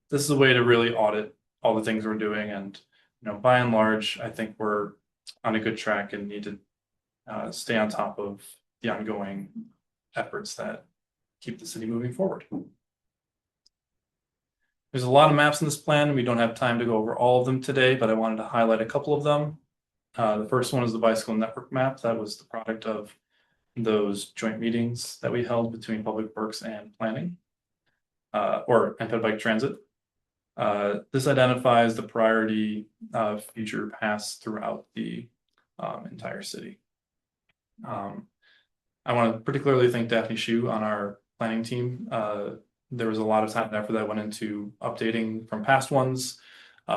this is a way to really audit all the things we're doing, and by and large, I think we're on a good track and need to stay on top of the ongoing efforts that keep the city moving forward. There's a lot of maps in this plan. We don't have time to go over all of them today, but I wanted to highlight a couple of them. The first one is the bicycle network map. That was the product of those joint meetings that we held between Public Works and Planning, and Ped Bike Transit. This identifies the priority of future paths throughout the entire city. I want to particularly thank Daphne Shu on our planning team. There was a lot of time and effort that went into updating from past ones.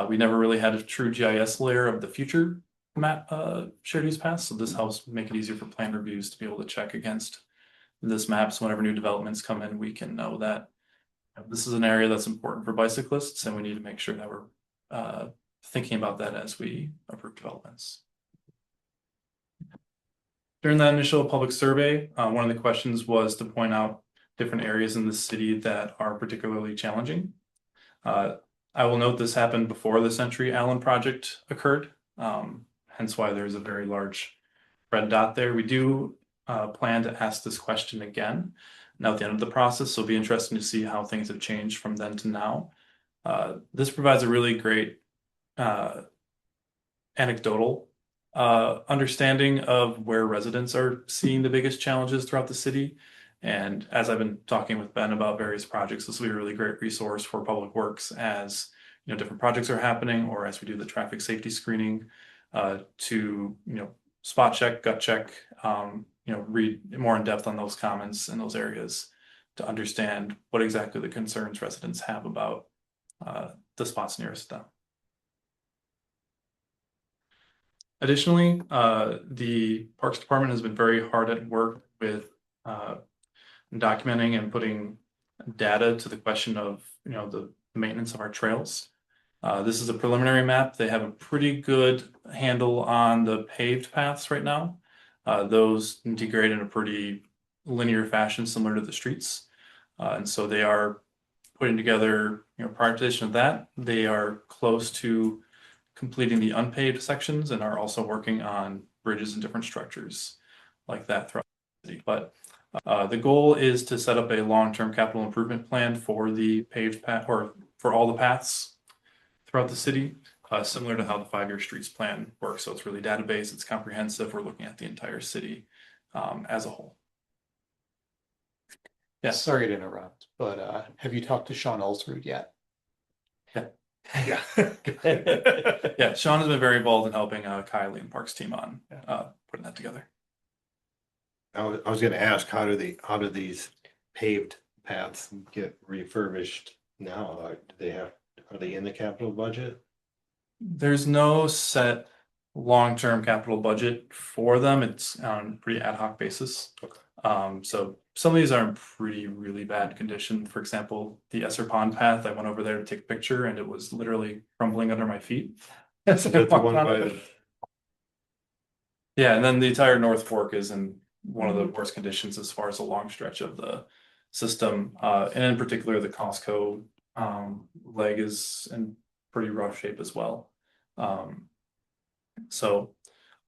We never really had a true GIS layer of the future map shared use paths, so this helps make it easier for plan reviews to be able to check against this map. So whenever new developments come in, we can know that this is an area that's important for bicyclists, and we need to make sure that we're thinking about that as we approve developments. During that initial public survey, one of the questions was to point out different areas in the city that are particularly challenging. I will note this happened before the Century Allen project occurred, hence why there's a very large red dot there. We do plan to ask this question again now at the end of the process, so it'll be interesting to see how things have changed from then to now. This provides a really great anecdotal understanding of where residents are seeing the biggest challenges throughout the city. And as I've been talking with Ben about various projects, this will be a really great resource for Public Works as different projects are happening, or as we do the traffic safety screening, to spot check, gut check, read more in depth on those comments in those areas to understand what exactly the concerns residents have about the spots nearest them. Additionally, the Parks Department has been very hard at work with documenting and putting data to the question of the maintenance of our trails. This is a preliminary map. They have a pretty good handle on the paved paths right now. Those degrade in a pretty linear fashion, similar to the streets. And so they are putting together prioritization of that. They are close to completing the unpaved sections and are also working on bridges and different structures like that throughout the city. But the goal is to set up a long-term capital improvement plan for the paved path, or for for all the paths throughout the city, similar to how the 5-year streets plan works. So it's really database, it's comprehensive. We're looking at the entire city as a whole. Yes. Sorry to interrupt, but have you talked to Sean Ulsrud yet? Yeah. Yeah. Yeah, Sean has been very involved in helping Kylie and Parks team on putting that together. I was gonna ask, how do these paved paths get refurbished now? Are they in the capital budget? There's no set long-term capital budget for them. It's on a pretty ad hoc basis. Okay. So some of these are in really bad condition. For example, the Esser Pond path, I went over there to take a picture and it was literally crumbling under my feet. Is that the one by Yeah, and then the entire North Fork is in one of the worst conditions as far as a long stretch of the system. And in particular, the Costco leg is in pretty rough shape as well. So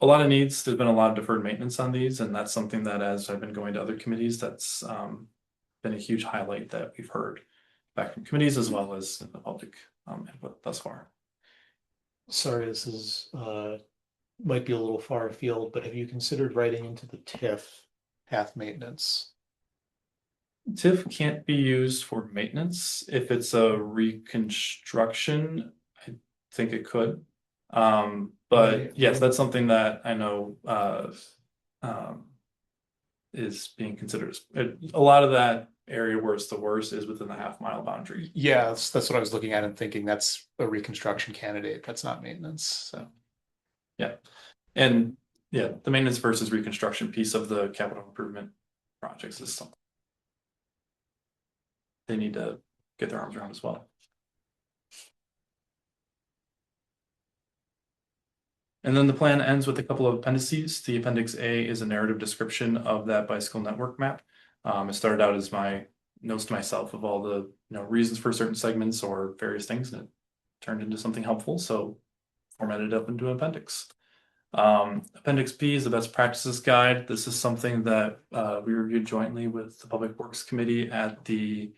a lot of needs. There's been a lot of deferred maintenance on these, and that's something that, as I've been going to other committees, that's been a huge highlight that we've heard back from committees as well as in the public input thus far. Sorry, this is might be a little far afield, but have you considered writing into the TIF path maintenance? TIF can't be used for maintenance. If it's a reconstruction, I think it could. But yes, that's something that I know is being considered. A lot of that area where it's the worst is within the half-mile boundary. Yeah, that's what I was looking at and thinking that's a reconstruction candidate. That's not maintenance. So Yeah. And yeah, the maintenance versus reconstruction piece of the capital improvement projects is something they need to get their arms around as well. And then the plan ends with a couple of appendices. The appendix A is a narrative description of that bicycle network map. It started out as my notes to myself of all the reasons for certain segments or various things, and it turned into something helpful. So formatted up into an appendix. Appendix B is the best practices guide. This is something that we reviewed jointly with the Public Works Committee at the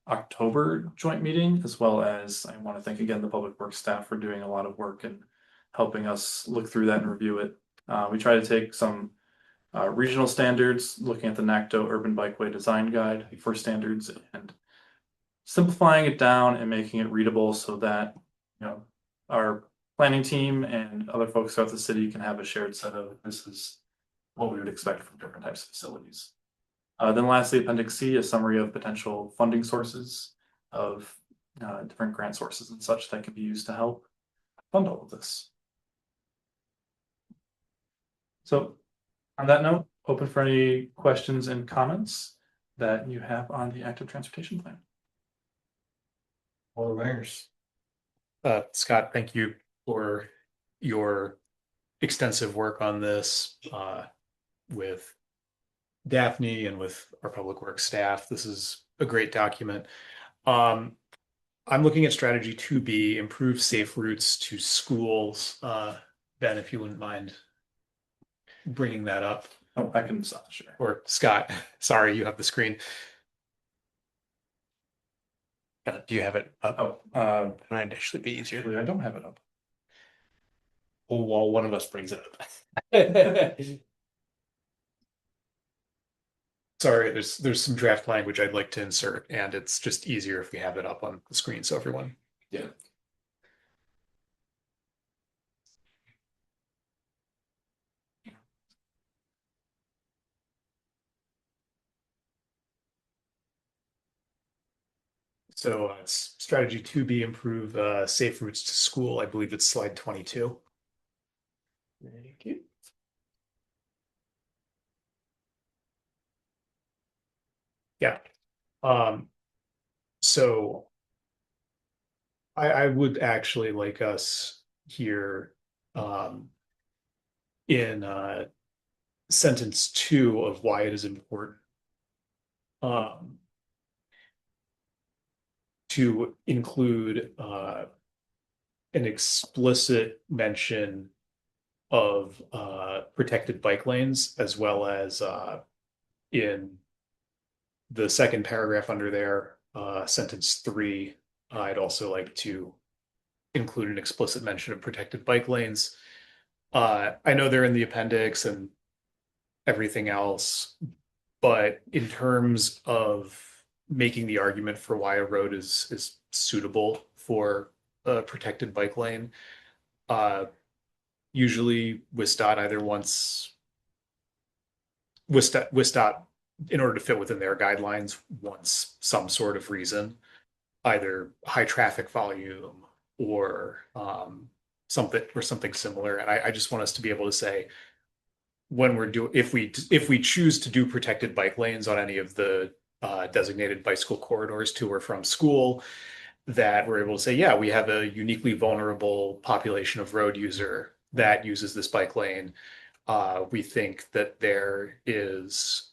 October joint meeting, as well as I want to thank again the Public Works staff for doing a lot of work and helping us look through that and review it. We try to take some regional standards, looking at the NACTO Urban Bikeway Design Guide for standards, and simplifying it down and making it readable so that our planning team and other folks throughout the city can have a shared set of this is what we would expect from different types of facilities. Then lastly, Appendix C, a summary of potential funding sources of different grant sources and such that can be used to help fund all of this. So on that note, open for any questions and comments that you have on the active transportation plan. All the mayors. Scott, thank you for your extensive work on this with Daphne and with our public works staff. This is a great document. I'm looking at strategy 2B, improve safe routes to schools. Ben, if you wouldn't mind bringing that up. Oh, I can sure. Or Scott, sorry, you have the screen. Do you have it up? Oh, It might actually be easier. I don't have it up. Oh, well, one of us brings it up. Sorry, there's some draft language I'd like to insert, and it's just easier if we have it up on the screen so everyone. Yeah. So it's strategy 2B, improve safe routes to school. I believe it's slide 22. Thank you. Yeah. So I would actually like us here in sentence 2 of why it is important to include an explicit mention of protected bike lanes, as well as in the second paragraph under there, sentence 3, I'd also like to include an explicit mention of protected bike lanes. I know they're in the appendix and everything else, but in terms of making the argument for why a road is suitable for a protected bike lane, usually WISDOT either wants WISDOT, in order to fit within their guidelines, wants some sort of reason, either high traffic volume or something similar. And I just want us to be able to say, when if we choose to do protected bike lanes on any of the designated bicycle corridors to or from school, that we're able to say, yeah, we have a uniquely vulnerable population of road user that uses this bike lane. We think that there is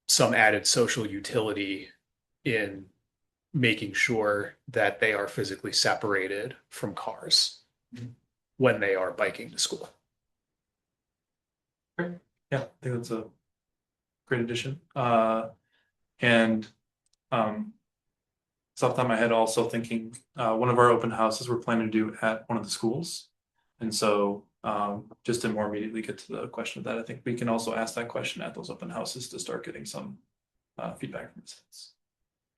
some added social utility in making sure that they are physically separated from cars when they are biking to school. Yeah, I think that's a great addition. And it's off the top of my head also thinking one of our open houses we're planning to do at one of the schools. And so just to more immediately get to the question of that, I think we can also ask that question at those open houses to start getting some feedback from citizens.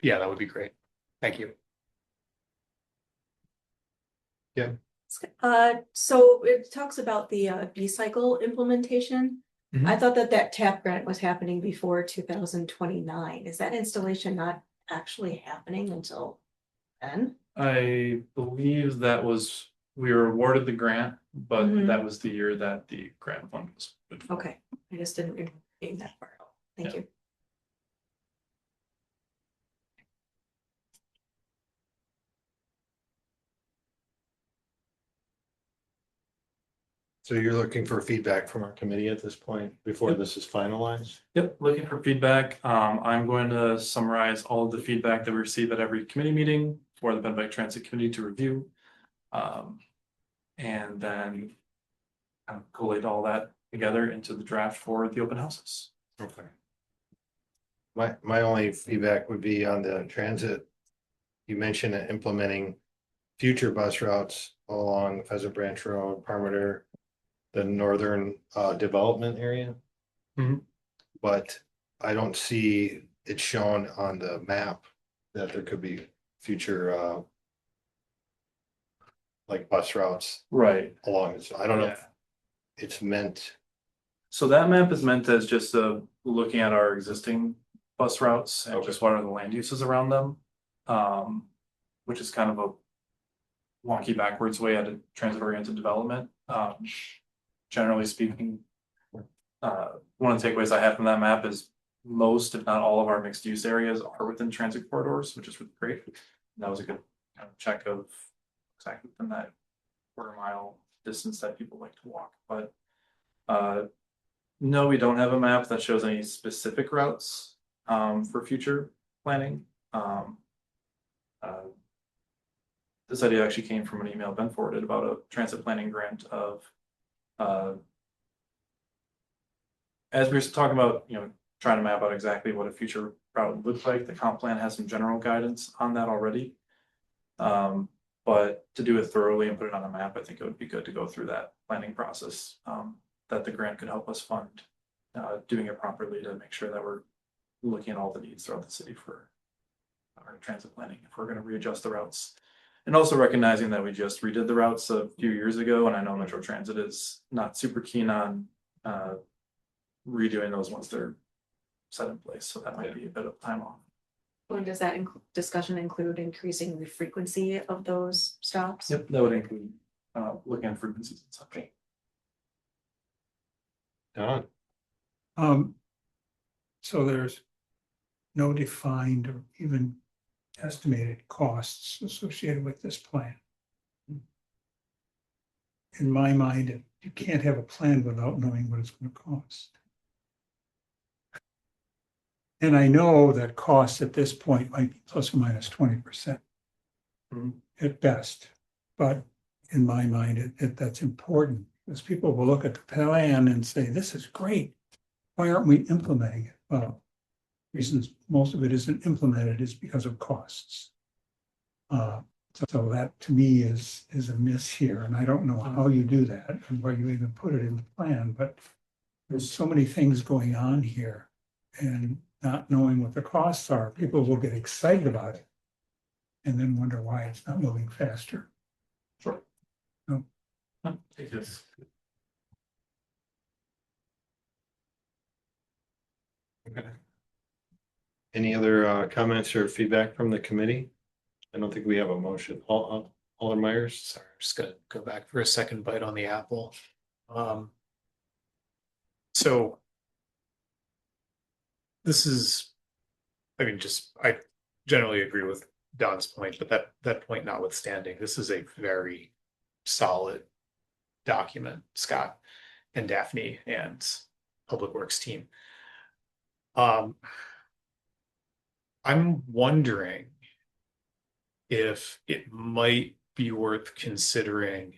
Yeah, that would be great. Thank you. So it talks about the B-cycle implementation. I thought that TAP grant was happening before 2029. Is that installation not actually happening until then? I believe that was, we were awarded the grant, but Mhm. that was the year that the grant fund was. put forward. Okay, I just didn't read that part. Thank Yeah. you. So you're looking for feedback from our committee at this point before Yep. this is finalized? Yep, looking for feedback. I'm going to summarize all of the feedback that we receive at every committee meeting for the Bend Bike Transit Committee to review. And then kind of collate all that together into the draft for the open houses. Okay. My only feedback would be on the transit. You mentioned implementing future bus routes along Pheasant Branch Road, Parmenter, the northern development area. Mhm. But I don't see it shown on the map that there could be future like bus routes Right. along this. I don't know if it's meant. So that map is meant as just looking at our existing bus routes and Okay. just what are the land uses around them. Which is kind of a wonky backwards way at a transit oriented development. Generally speaking, one of the takeaways I had from that map is most, if not all of our mixed use areas are within transit corridors, which is really great. And that was a good kind of check of exactly within that quarter-mile distance that people like to walk, but no, we don't have a map that shows any specific routes for future planning. This idea actually came from an email Ben forwarded about a transit planning grant of as we were talking about, trying to map out exactly what a future route would look like. The comp plan has some general guidance on that already. But to do it thoroughly and put it on a map, I think it would be good to go through that planning process that the grant could help us fund, doing it properly to make sure that we're looking at all the needs throughout the city for our transit planning, if we're going to readjust the routes. And also recognizing that we just redid the routes a few years ago, and I know Metro Transit is not super keen on redoing those once they're set in place, so that might be a bit of time off. When does that discussion include increasing the frequency of those stops? Yep, that would include looking at frequencies and such. Don? So there's no defined or even estimated costs associated with this plan. In my mind, you can't have a plan without knowing what it's going to cost. And I know that costs at this point might be plus or minus 20% at best. But in my mind, that's important because people will look at the plan and say, this is great. Why aren't we implementing it? Well, reasons most of it isn't implemented is because of costs. So that to me is a miss here, and I don't know how you do that and where you even put it in the plan, but there's so many things going on here and not knowing what the costs are, people will get excited about it and then wonder why it's not moving faster. Sure. No. Yes. Any other comments or feedback from the committee? I don't think we have a motion. Alder Myers? Sorry, I'm just gonna go back for a second bite on the apple. So this is, I mean, I generally agree with Don's point, but that point notwithstanding, this is a very solid document, Scott and Daphne and Public Works team. I'm wondering if it might be worth considering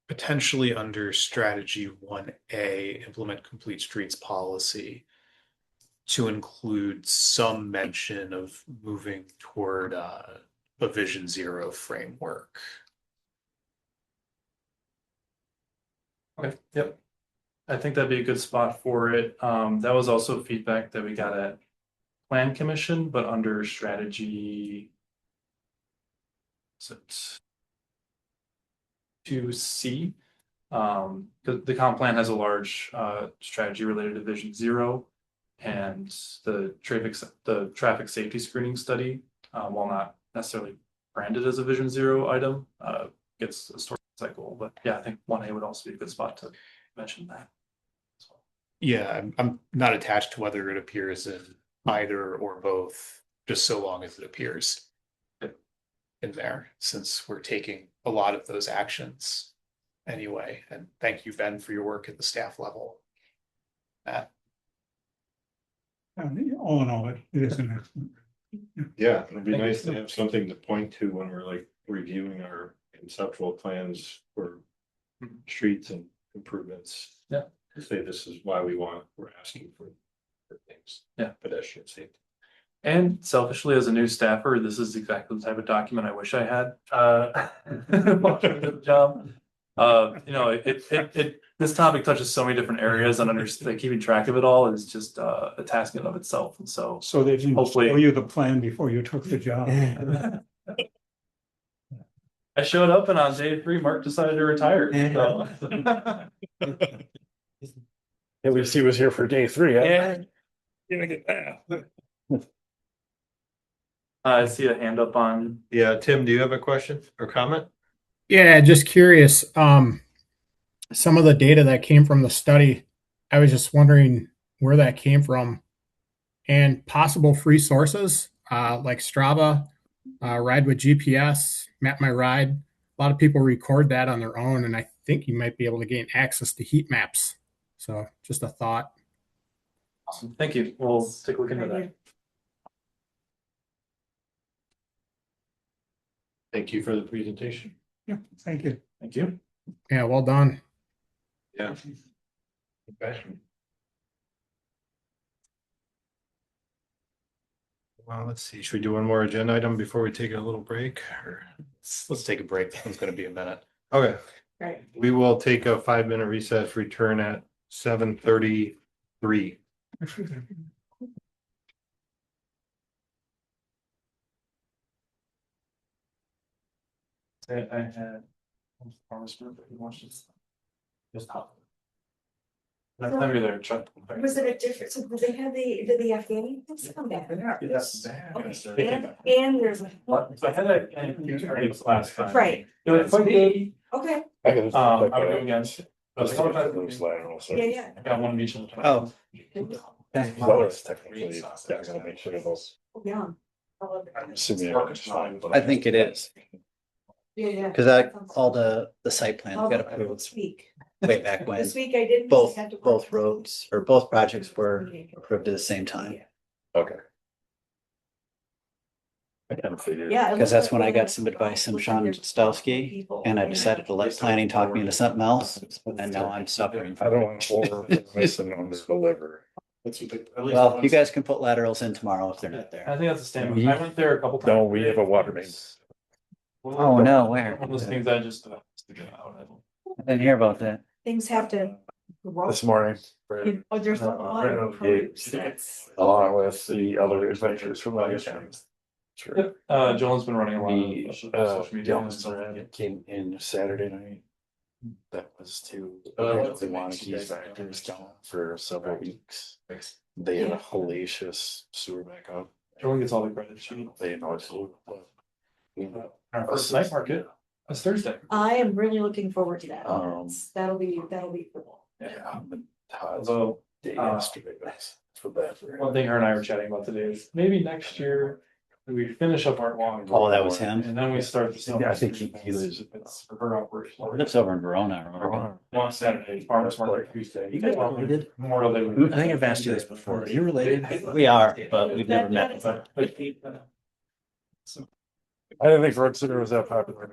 potentially under strategy 1A, implement complete streets policy, to include some mention of moving toward a Vision Zero framework. Okay, yep. I think that'd be a good spot for it. That was also feedback that we got at Plan Commission, but under strategy. Is it 2C? The comp plan has a large strategy related to Vision Zero, and the traffic safety screening study, while not necessarily branded as a Vision Zero item, gets a story cycle. But yeah, I think 1A would also be a good spot to mention that. Yeah, I'm not attached to whether it appears in either or both, just so long as it appears in there, since we're taking a lot of those actions anyway. And thank you, Ben, for your work at the staff level. Matt. All in all, it is an excellent. Yeah, it'd be nice to have something to point to when we're like reviewing our conceptual plans for streets and improvements. Yeah. To say this is why we're asking for things. Yeah. Pedestrian safety. And selfishly, as a new staffer, this is exactly the type of document I wish I had. The job. This topic touches so many different areas, and keeping track of it all is just a task in of itself. And so They didn't hopefully show you the plan before you took the job. I showed up, and on day 3, Mark decided to retire. So. At least he was here for day 3. Yeah. Gonna get that. I see a hand up on. Yeah, Tim, do you have a question or comment? Yeah, just curious. Some of the data that came from the study, I was just wondering where that came from and possible free sources, like Strava, Ride with GPS, Map My Ride. A lot of people record that on their own, and I think you might be able to gain access to heat maps. So just a thought. Awesome. Thank you. We'll take a look into that. Thank you for the presentation. Yeah, thank you. Thank you. Yeah, well done. Yeah. Well, let's see. Should we do one more agenda item before we take a little break? Or... Let's take a break. It's going to be a minute. Okay. Right. We will take a 5-minute recess, return at 7:33. I had farmers group that he watched this. Just hot. Next time you're there, Chuck. Was it a difference? So did they have did the Afghani? Come back. Yes. Okay. And there's a. So I had that last time. Right. It was funny. Okay. I would go against. Yeah, yeah. I got one of each of the. Oh. Technically, Yeah. I'm assuming it's fine, but I think it is, Yeah. because all the site plans got approved This week. way back when This week I didn't. both roads or both projects were approved at the same time. okay. I kind of figured. Yeah. Because that's when I got some advice from Sean Stelsky, and I decided to let planning talk me into something else, and now I'm suffering. I don't want to over promise and under deliver. Well, you guys can put laterals in tomorrow if they're not I there. think that's a standard. I went there a couple times. No, we have a water main. Oh, no, where? One of those things I just. To get out. I didn't hear about that. Things have to. grow. This morning. Oh, there's a lot Right of on the gate, produce that's- along with the other adventures from last time. Sure. Yep, Jolen's been running a lot The of social media. and Gilman's stuff. Run came in Saturday night. That was to they want to keep factors down for several weeks. They had a hellacious sewer backup. Jolen gets all the credit. She. They know it's. Our first night market. It's Thursday. I am really looking forward to that. That'll be cool. Yeah. Todd's Although, day yesterday, that's for that. one thing her and I were chatting about today is maybe next year we finish up our long. Oh, that was him? And then we start the summer. Yeah, I think he lives. It's for her operation. Lives over in Verona. Remember? One Saturday, farmers market Tuesday. You guys are related? Memorial Day. I think I've asked you this before. Are you related? We are, but we've never met. I didn't think Red Center was that popular.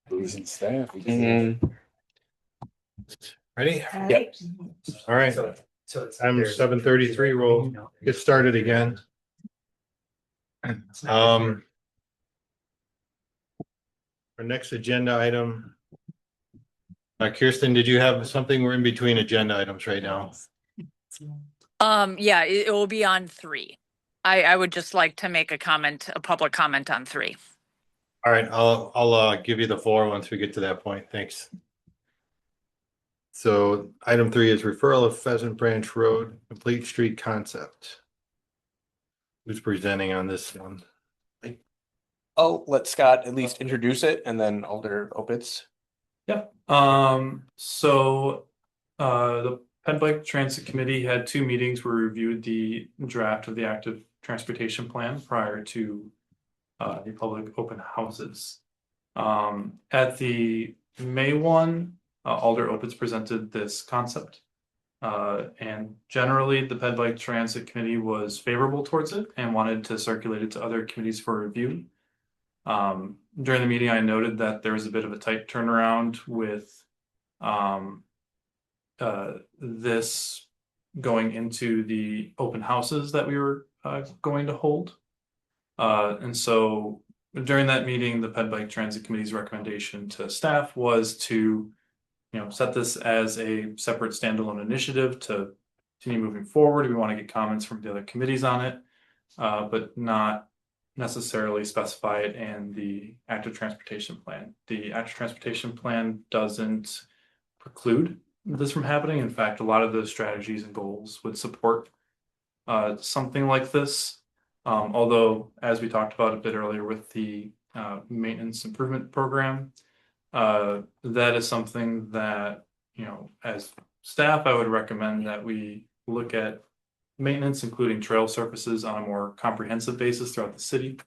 Losing staff. Ready? Right? All right. I'm 7:33. We'll get started again. Our next agenda item. Kirsten, did you have something? We're in between agenda items right now. Yeah, it will be on 3. I would just like to make a public comment on 3. All right, I'll give you the floor once we get to that point. Thanks. So item 3 is referral of Pheasant Branch Road complete street concept. Who's presenting on this one? I'll let Scott at least introduce it and then Alder Opitz. Yeah, so the Penn Bike Transit Committee had 2 meetings where we reviewed the draft of the active transportation plan prior to the public open houses. At the May one, Alder Opitz presented this concept. And generally the Penn Bike Transit Committee was favorable towards it and wanted to circulate it to other committees for review. During the meeting, I noted that there was a bit of a tight turnaround with this going into the open houses that we were going to hold. And so during that meeting, the Ped Bike Transit Committee's recommendation to staff was to, set this as a separate standalone initiative to continue moving forward. We want to get comments from the other committees on it, but not necessarily specify it in the active transportation plan. The active transportation plan doesn't preclude this from happening. In fact, a lot of those strategies and goals would support something like this. Although, as we talked about a bit earlier with the maintenance improvement program, that is something that, as staff, I would recommend that we look at maintenance, including trail surfaces, on a more comprehensive basis throughout the city,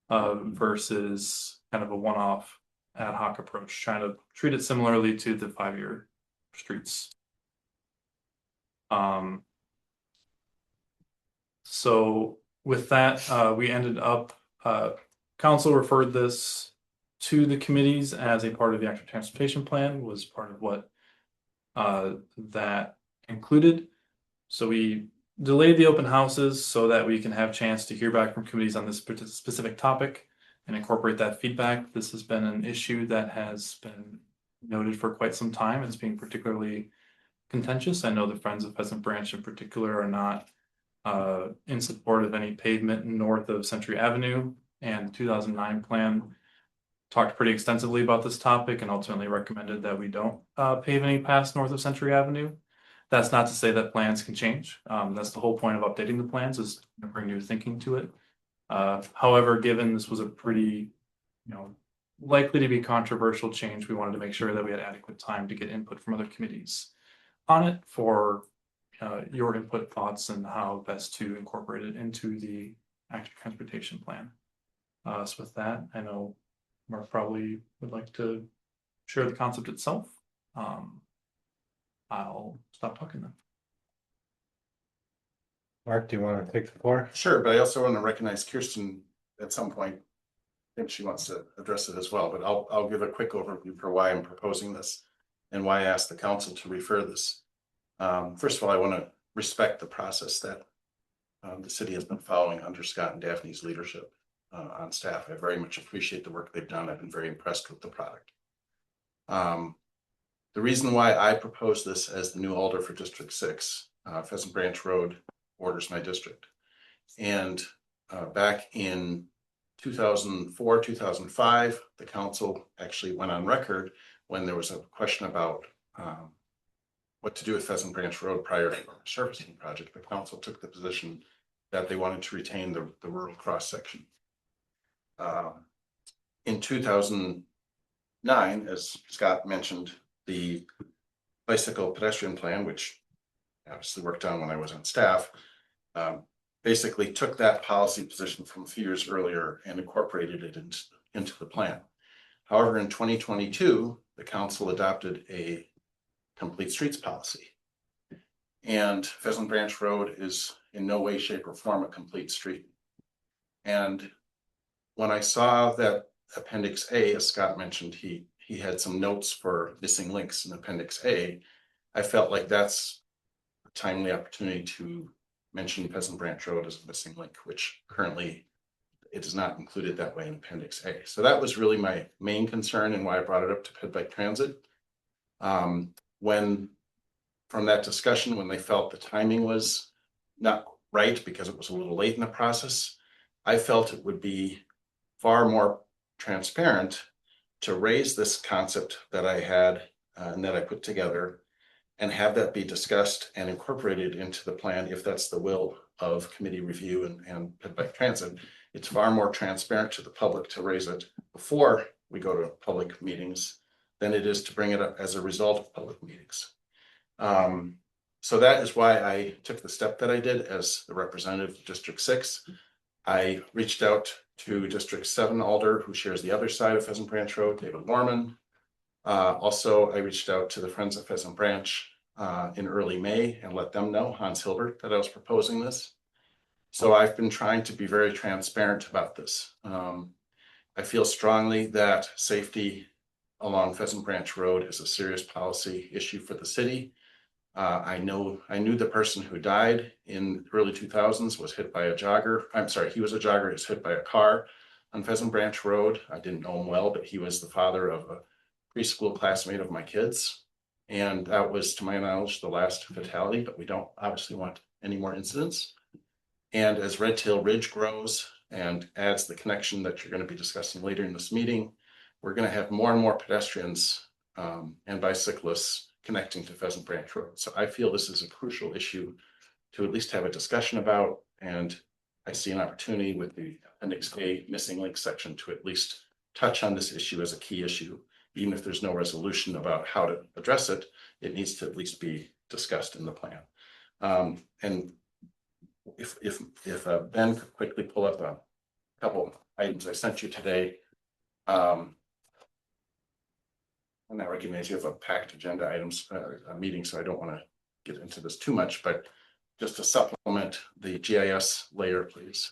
versus kind of a one-off ad hoc approach, trying to treat it similarly to the 5-year streets. So with that, we ended up, council referred this to the committees as a part of the active transportation plan, was part of what that included. So we delayed the open houses so that we can have a chance to hear back from committees on this specific topic and incorporate that feedback. This has been an issue that has been noted for quite some time as being particularly contentious. I know the Friends of Pheasant Branch in particular are not in support of any pavement north of Century Avenue, and the 2009 plan talked pretty extensively about this topic and ultimately recommended that we don't pave any paths north of Century Avenue. That's not to say that plans can change. That's the whole point of updating the plans, is to bring new thinking to it. However, given this was a pretty, likely to be controversial change, we wanted to make sure that we had adequate time to get input from other committees on it for your input, thoughts, and how best to incorporate it into the active transportation plan. So with that, I know Mark probably would like to share the concept itself. I'll stop talking then. Mark, do you want to take the floor? Sure, but I also want to recognize Kirsten at some point. I think she wants to address it as well, but I'll give a quick overview for why I'm proposing this and why I asked the council to refer this. First of all, I want to respect the process that the city has been following under Scott and Daphne's leadership on staff. I very much appreciate the work they've done. I've been very impressed with the product. The reason why I propose this as the new alder for District 6, Pheasant Branch Road borders my district. And back in 2004, 2005, the council actually went on record when there was a question about what to do with Pheasant Branch Road prior to the surfacing project. The council took the position that they wanted to retain the rural cross section. In 2009, as Scott mentioned, the bicycle pedestrian plan, which obviously worked on when I was on staff, basically took that policy position from a few years earlier and incorporated it into the plan. However, in 2022, the council adopted a complete streets policy. And Pheasant Branch Road is in no way, shape, or form a complete street. And when I saw that Appendix A, as Scott mentioned, he had some notes for missing links in Appendix A, I felt like that's a timely opportunity to mention Pheasant Branch Road as a missing link, which currently it is not included that way in Appendix A. So that was really my main concern and why I brought it up to Ped Bike Transit. When from that discussion, when they felt the timing was not right because it was a little late in the process, I felt it would be far more transparent to raise this concept that I had and that I put together and have that be discussed and incorporated into the plan if that's the will of committee review and Ped Bike Transit. It's far more transparent to the public to raise it before we go to public meetings than it is to bring it up as a result of public meetings. So that is why I took the step that I did as the representative of District 6. I reached out to District 7 Alder, who shares the other side of Pheasant Branch Road, David Warman. Also, I reached out to the Friends of Pheasant Branch in early May and let them know, Hans Hilbert, that I was proposing this. So I've been trying to be very transparent about this. I feel strongly that safety along Pheasant Branch Road is a serious policy issue for the city. I knew the person who died in the early 2000s was hit by a jogger. I'm sorry, he was a jogger, he was hit by a car on Pheasant Branch Road. I didn't know him well, but he was the father of a preschool classmate of my kids. And that was, to my knowledge, the last fatality, but we don't obviously want any more incidents. And as Red Tail Ridge grows and adds the connection that you're going to be discussing later in this meeting, we're going to have more and more pedestrians and bicyclists connecting to Pheasant Branch Road. So I feel this is a crucial issue to at least have a discussion about. And I see an opportunity with the Appendix A missing link section to at least touch on this issue as a key issue. Even if there's no resolution about how to address it, it needs to at least be discussed in the plan. And if Ben could quickly pull up a couple items I sent you today. And I recognize you have a packed agenda items meeting, so I don't want to get into this too much, but just to supplement the GIS layer, please.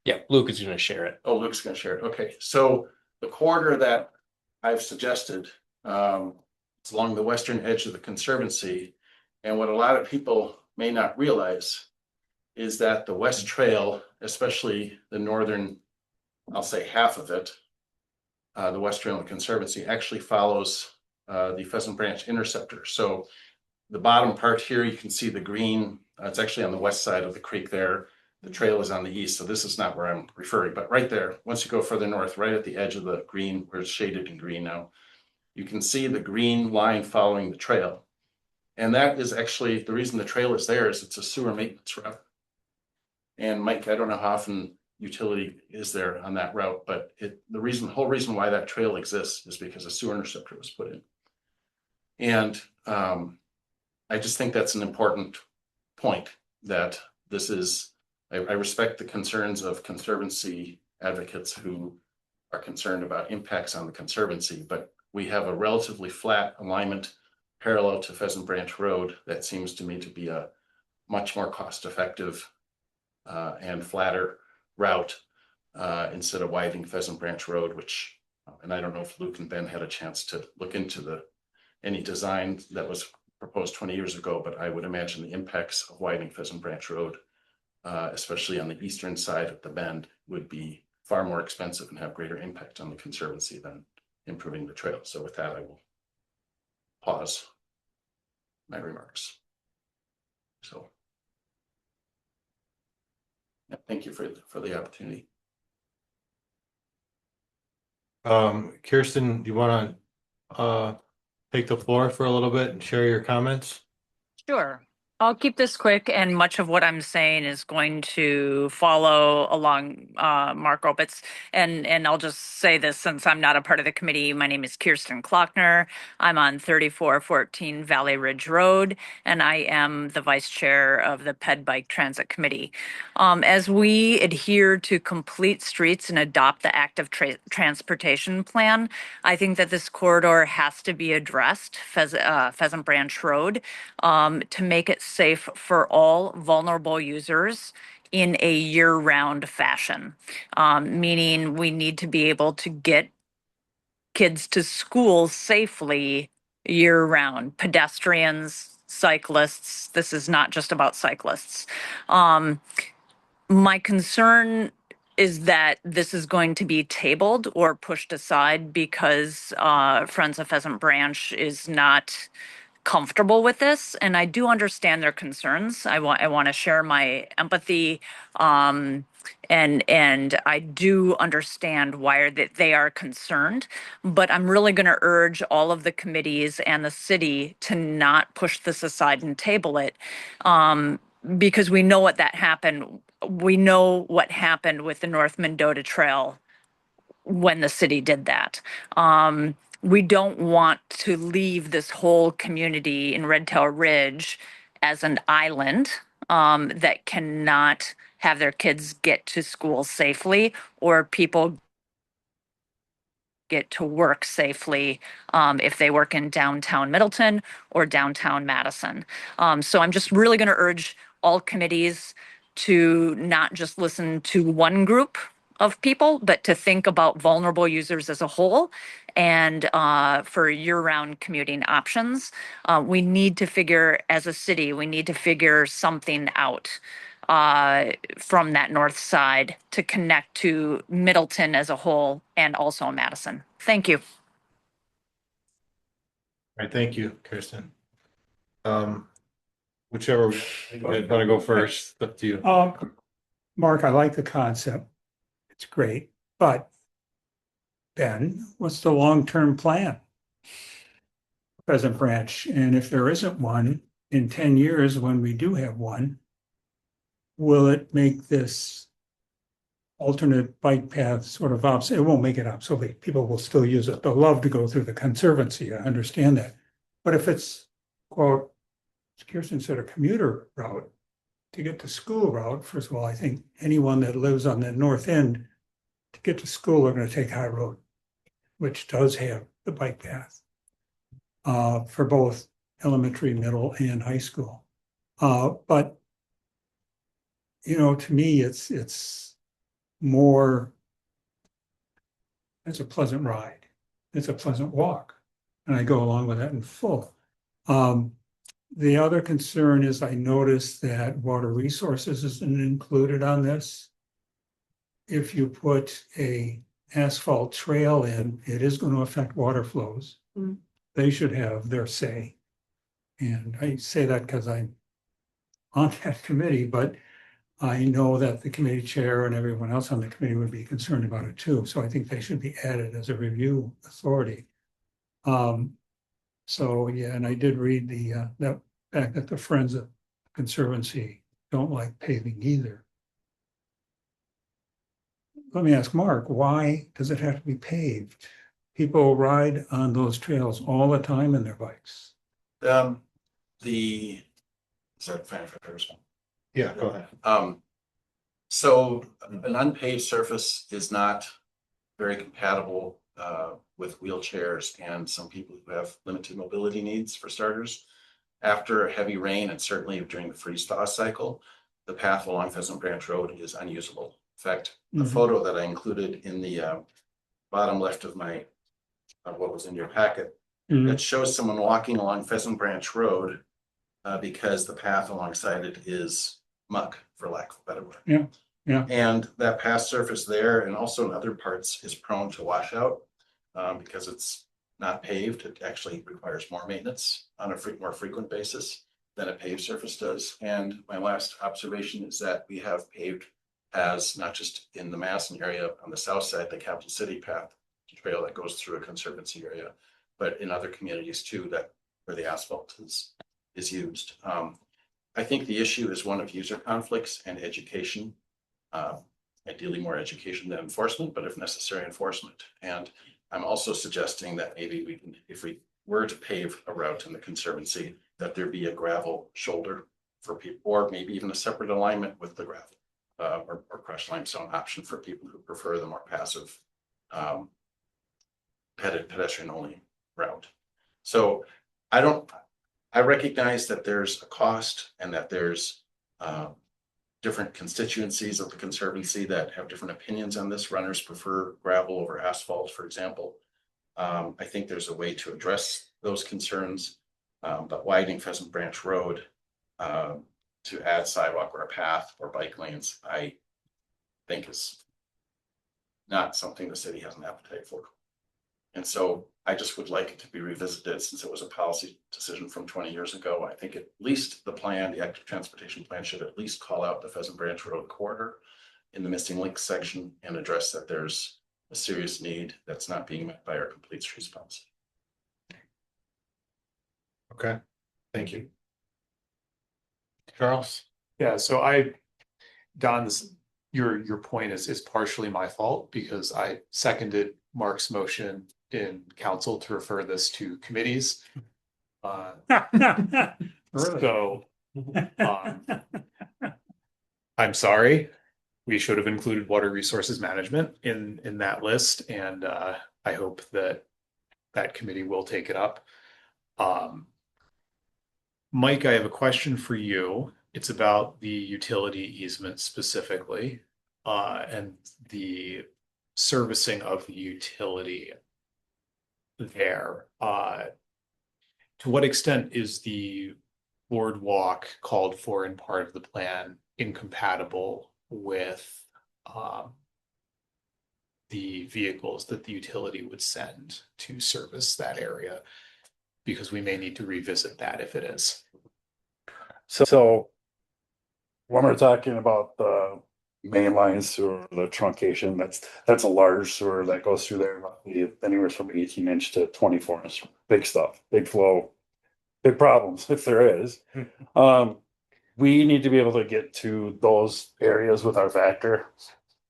Yeah, Luke is going to share it. Oh, Luke's going to share it. Okay, so the corridor that I've suggested, it's along the western edge of the Conservancy. And what a lot of people may not realize is that the West Trail, especially the northern, I'll say half of it, the West Trail and the Conservancy actually follows the Pheasant Branch Interceptor. So the bottom part here, you can see the green, it's actually on the west side of the creek there. The trail is on the east, so this is not where I'm referring, but right there, once you go further north, right at the edge of the green, where it's shaded in green now, you can see the green line following the trail. And that is actually, the reason the trail is there is it's a sewer maintenance route. And Mike, I don't know how often utility is there on that route, but the whole reason why that trail exists is because a sewer interceptor was put in. And I just think that's an important point, that this is, I respect the concerns of Conservancy advocates who are concerned about impacts on the Conservancy, but we have a relatively flat alignment parallel to Pheasant Branch Road that seems to me to be a much more cost-effective and flatter route instead of widening Pheasant Branch Road, which, and I don't know if Luke and Ben had a chance to look into any design that was proposed 20 years ago, but I would imagine the impacts of widening Pheasant Branch Road, especially on the eastern side of the bend, would be far more expensive and have greater impact on the Conservancy than improving the trail. So with that, I will pause my remarks. So yeah, thank you for the opportunity. Kirsten, do you want to take the floor for a little bit and share your comments? Sure. I'll keep this quick, and much of what I'm saying is going to follow along Mark Opitz. And I'll just say this since I'm not a part of the committee. My name is Kirsten Klockner. I'm on 3414 Valley Ridge Road, and I am the vice chair of the PED Bike Transit Committee. As we adhere to complete streets and adopt the active transportation plan, I think that this corridor has to be addressed, Pheasant Branch Road, to make it safe for all vulnerable users in a year-round fashion, meaning we need to be able to get kids to school safely year-round. Pedestrians, cyclists, this is not just about cyclists. My concern is that this is going to be tabled or pushed aside because Friends of Pheasant Branch is not comfortable with this, and I do understand their concerns. I want to share my empathy, and I do understand why they are concerned. But I'm really going to urge all of the committees and the city to not push this aside and table it, because we know what happened. We know what happened with the North Mendota Trail when the city did that. We don't want to leave this whole community in Red Tail Ridge as an island that cannot have their kids get to school safely, or people get to work safely if they work in downtown Middleton or downtown Madison. So I'm just really going to urge all committees to not just listen to one group of people, but to think about vulnerable users as a whole. And for year-round commuting options, we need to figure, as a city, we need to figure something out. from that north side to connect to Middleton as a whole and also Madison. Thank you. All right, thank you, Kirsten. Whichever, want to go first, up to you. Mark, I like the concept. It's great, but Ben, what's the long-term plan? Pheasant Branch, and if there isn't one in 10 years, when we do have one, will it make this alternate bike path sort of obsolete? It won't make it obsolete. People will still use it. They'll love to go through the conservancy. I understand that. But if it's, quote, as Kirsten said, a commuter route to get to school route, first of all, I think anyone that lives on the north end to get to school are going to take High Road, which does have the bike path for both elementary, middle, and high school. But you know, to me, it's more. It's a pleasant ride. It's a pleasant walk, and I go along with that in full. The other concern is I noticed that water resources isn't included on this. If you put a asphalt trail in, it is going to affect water flows. Mm. They should have their say. And I say that because I'm on that committee, but I know that the committee chair and everyone else on the committee would be concerned about it too. So I think they should be added as a review authority. So yeah, and I did read the that fact that the Friends of Conservancy don't like paving either. Let me ask Mark, why does it have to be paved? People ride on those trails all the time in their bikes. Is that fan for first one? Yeah, go ahead. So an unpaved surface is not very compatible with wheelchairs and some people who have limited mobility needs, for starters. After heavy rain and certainly during the freeze thaw cycle, the path along Pheasant Branch Road is unusable. In fact, the photo that I included in the bottom left of what was in your packet, that shows someone walking along Pheasant Branch Road because the path alongside it is muck, for lack of a better word. Yeah, yeah. And that path surface there and also in other parts is prone to washout because it's not paved. It actually requires more maintenance on a more frequent basis than a paved surface does. And my last observation is that we have paved paths, not just in the Madison area on the south side, the Capital City path trail that goes through a conservancy area, but in other communities too, where the asphalt is used. I think the issue is one of user conflicts and education. Ideally more education than enforcement, but if necessary, enforcement. And I'm also suggesting that maybe we can, if we were to pave a route in the conservancy, that there be a gravel shoulder for people, or maybe even a separate alignment with the gravel or crushed limestone option for people who prefer the more passive pedestrian only route. So I recognize that there's a cost and that there's different constituencies of the conservancy that have different opinions on this. Runners prefer gravel over asphalt, for example. I think there's a way to address those concerns, but widening Pheasant Branch Road to add sidewalk or a path or bike lanes, I think is not something the city has an appetite for. And so I just would like it to be revisited since it was a policy decision from 20 years ago. I think at least the active transportation plan should at least call out the Pheasant Branch Road corridor in the missing link section and address that there's a serious need that's not being met by our complete streets policy. Okay, thank you. Charles? Yeah, so Don, your point is partially my fault because I seconded Mark's motion in council to refer this to committees. So I'm sorry. We should have included water resources management in that list, and I hope that committee will take it up. Mike, I have a question for you. It's about the utility easement specifically, and the servicing of the utility there. To what extent is the boardwalk called for in part of the plan incompatible with the vehicles that the utility would send to service that area? Because we may need to revisit that if it is. So when we're talking about the main line sewer, the truncation, that's a large sewer that goes through there, roughly anywhere from 18-inch to 24-inch. Big stuff, big flow, big problems if there is. We need to be able to get to those areas with our Vector.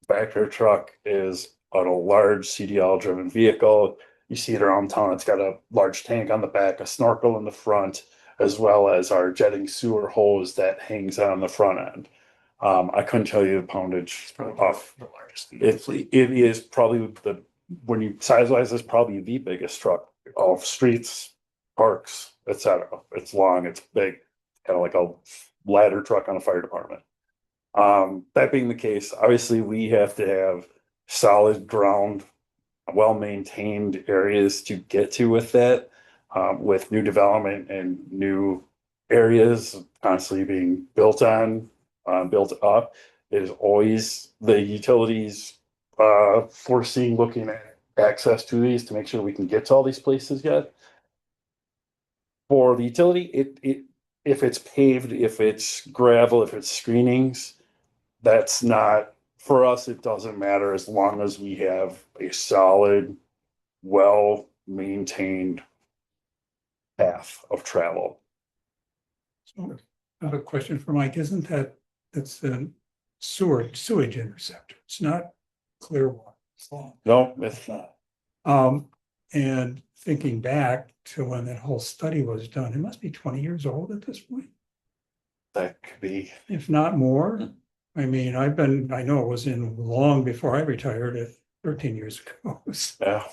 Vector truck is a large CDL driven vehicle. You see it around town. It's got a large tank on the back, a snorkel in the front, as well as our jetting sewer hose that hangs on the front end. I couldn't tell you the poundage off. The largest. It is probably when you size wise, it's probably the biggest truck of streets, parks, etc. It's long, it's big, kind of like a ladder truck on a fire department. That being the case, obviously we have to have solid ground, well-maintained areas to get to with that. With new development and new areas constantly being built up, it is always the utilities foreseeing looking at access to these to make sure we can get to all these places yet. For the utility, if it's paved, if it's gravel, if it's screenings, that's not for us. It doesn't matter as long as we have a solid, well-maintained path of travel. So I have a question for Mike. Isn't that's a sewage interceptor? It's not clear water. It's long. No, it's not. And thinking back to when that whole study was done, it must be 20 years old at this point, That could be. if not more. I mean, I know it was in long before I retired at 13 years ago. Yeah.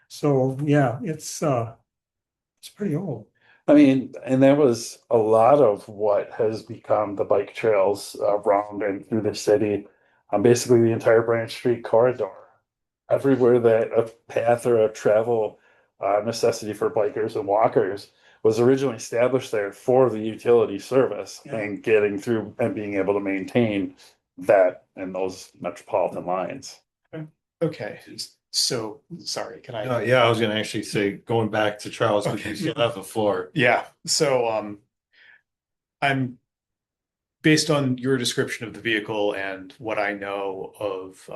So yeah, it's pretty old. I mean, and that was a lot of what has become the bike trails around and through the city. Basically, the entire Branch Street corridor, everywhere that a path or a travel necessity for bikers and walkers was originally established there for the utility service and getting through and being able to maintain that and those metropolitan lines. Okay, so sorry, can I? Yeah, I was gonna actually say, going back to Charles, because you still have the floor. Yeah, so I'm based on your description of the vehicle and what I know of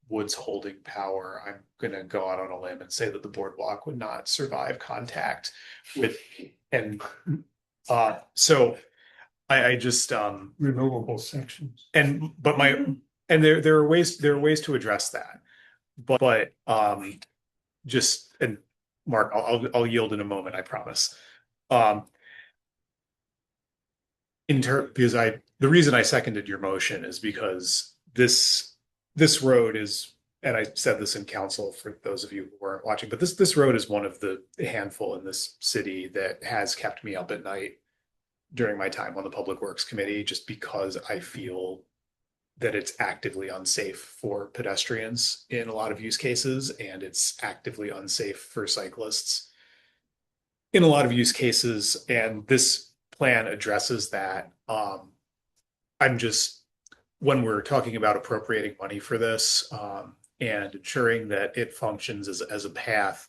Wood's holding power, I'm gonna go out on a limb and say that the boardwalk would not survive contact with and so I just Removable sections. but there are ways to address that. But just and Mark, I'll yield in a moment, I promise. Because the reason I seconded your motion is because this road is, and I said this in council for those of you who weren't watching, but this road is one of the handful in this city that has kept me up at night during my time on the Public Works Committee, just because I feel that it's actively unsafe for pedestrians in a lot of use cases, and it's actively unsafe for cyclists in a lot of use cases. And this plan addresses that. When we're talking about appropriating money for this, and ensuring that it functions as a path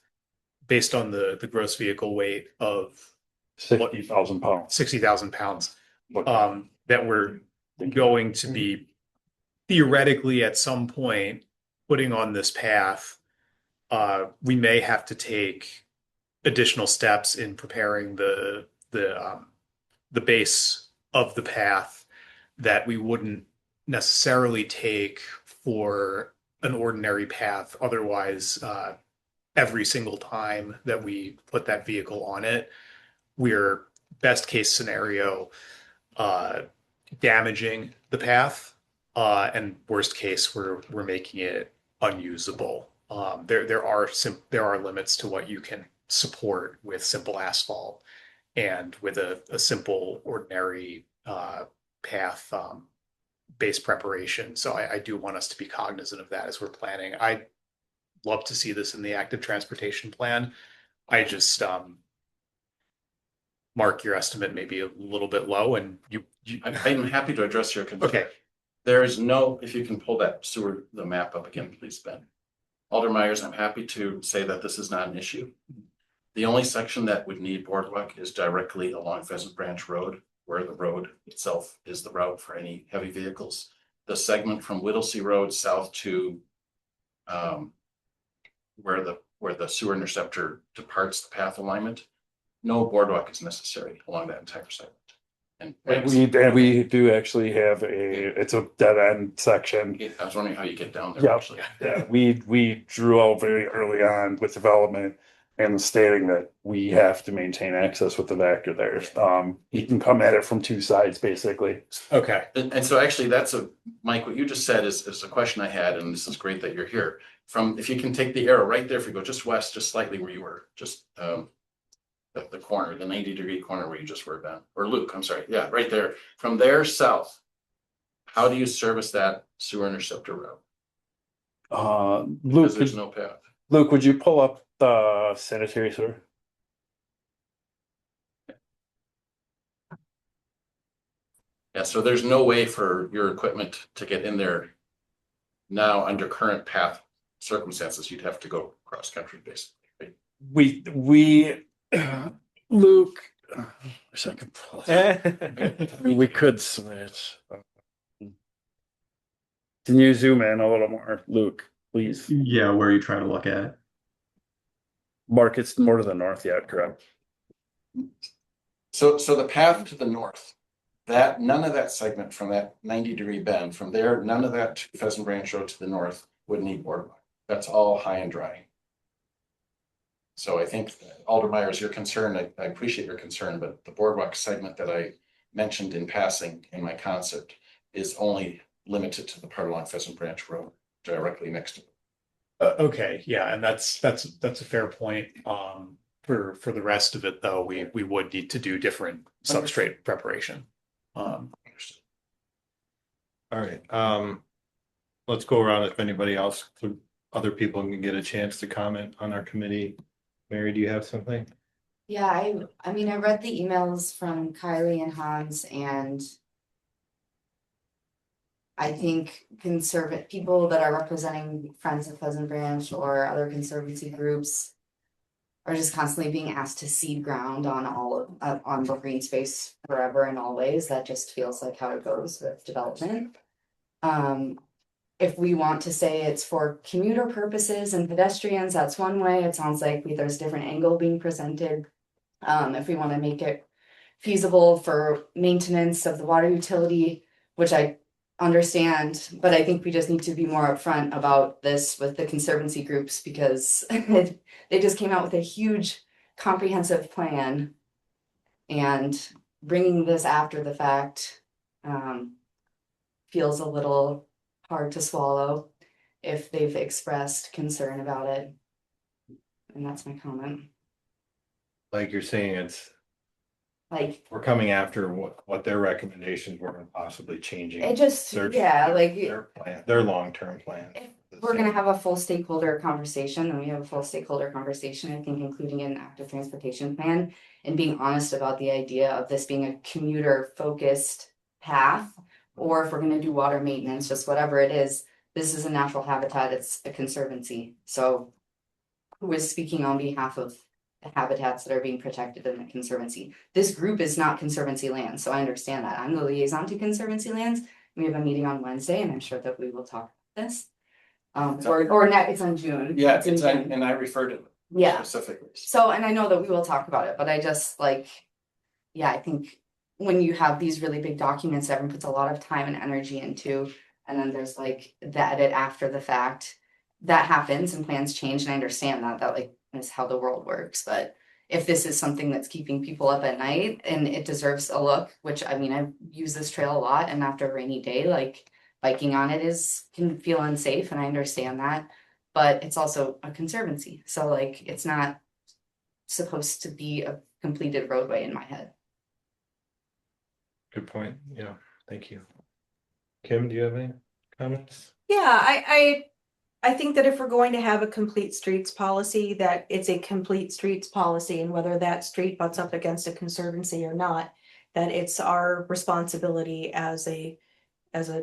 based on the gross vehicle weight of 60,000 pounds. 60,000 pounds, that we're going to be theoretically at some point putting on this path. We may have to take additional steps in preparing the base of the path that we wouldn't necessarily take for an ordinary path otherwise. Every single time that we put that vehicle on it, we're best case scenario damaging the path, and worst case we're making it unusable. There are limits to what you can support with simple asphalt and with a simple ordinary path base preparation. So I do want us to be cognizant of that as we're planning. I'd love to see this in the active transportation plan. I just Mark, your estimate may be a little bit low and I'm happy to address your concern. okay, There is no, if you can pull that the map up again, please, Ben. Alder Myers, I'm happy to say that this is not an issue. The only section that would need boardwalk is directly along Pheasant Branch Road, where the road itself is the route for any heavy vehicles. The segment from Whittlesey Road south to where the sewer interceptor departs the path alignment, no boardwalk is necessary along that entire segment. And we do actually have it's a dead end section. I was wondering how you get down there. Yeah, Actually. yeah. We drew out very early on with development and stating that we have to maintain access with the vector there. You can come at it from two sides, basically. okay. And so actually Mike, what you just said is a question I had, and this is great that you're here. If you can take the arrow right there, if you go just west, just slightly where you were, just the corner, the 90-degree corner where you just were, Ben, or Luke, I'm sorry. Yeah, right there. From there south, how do you service that sewer interceptor route? Luke, Because there's no path. Luke, would you pull up the sanitary sewer? Yeah, so there's no way for your equipment to get in there now under current path circumstances. You'd have to go cross country basically. Right? We Luke, a second. We could switch. Can you zoom in a little more, Luke, please? Yeah, where are you trying to look at? Mark, it's more to the north yet, correct? So the path to the north, that none of that segment from that 90-degree bend from there, none of that to Pheasant Branch Road to the north would need boardwalk. That's all high and dry. So I think Alder Myers, your concern, I appreciate your concern, but the boardwalk segment that I mentioned in passing in my concept is only limited to the part along Pheasant Branch Road directly next to it. Okay, yeah, and that's a fair point. For the rest of it, though, we would need to do different substrate preparation. All right, let's go around if anybody else, other people can get a chance to comment on our committee. Mary, do you have something? Yeah, I mean, I read the emails from Kylie and Hans, and I think people that are representing Friends of Pheasant Branch or other conservancy groups are just constantly being asked to cede ground on on the green space forever and always. That just feels like how it goes with development. If we want to say it's for commuter purposes and pedestrians, that's one way. It sounds like there's a different angle being presented. If we want to make it feasible for maintenance of the water utility, which I understand, but I think we just need to be more upfront about this with the conservancy groups, because they just came out with a huge comprehensive plan, and bringing this after the fact feels a little hard to swallow if they've expressed concern about it. And that's my comment. Like you're saying, it's Like, we're coming after what their recommendations were and possibly changing. it just, yeah, like, Their plan, their long-term plan. if we're gonna have a full stakeholder conversation, then we have a full stakeholder conversation, I think, including an active transportation plan, and being honest about the idea of this being a commuter focused path, or if we're gonna do water maintenance, just whatever it is, this is a natural habitat, it's a conservancy. So who is speaking on behalf of the habitats that are being protected in the conservancy? This group is not conservancy land, so I understand that. I'm the liaison to conservancy lands. We have a meeting on Wednesday, and I'm sure that we will talk about this. It's on June. Yeah, in June. and I referred to it Yeah. specifically. So, and I know that we will talk about it, but I just I think when you have these really big documents, everyone puts a lot of time and energy into, and then there's the edit after the fact, that happens and plans change. And I understand that is how the world works. But if this is something that's keeping people up at night and it deserves a look, which I mean, I use this trail a lot, and after a rainy day, biking on it can feel unsafe, and I understand that, but it's also a conservancy. So it's not supposed to be a completed roadway in my head. Good point. Yeah, thank you. Kim, do you have any comments? Yeah, I I think that if we're going to have a complete streets policy, that it's a complete streets policy, and whether that street butts up against a conservancy or not, that it's our responsibility as a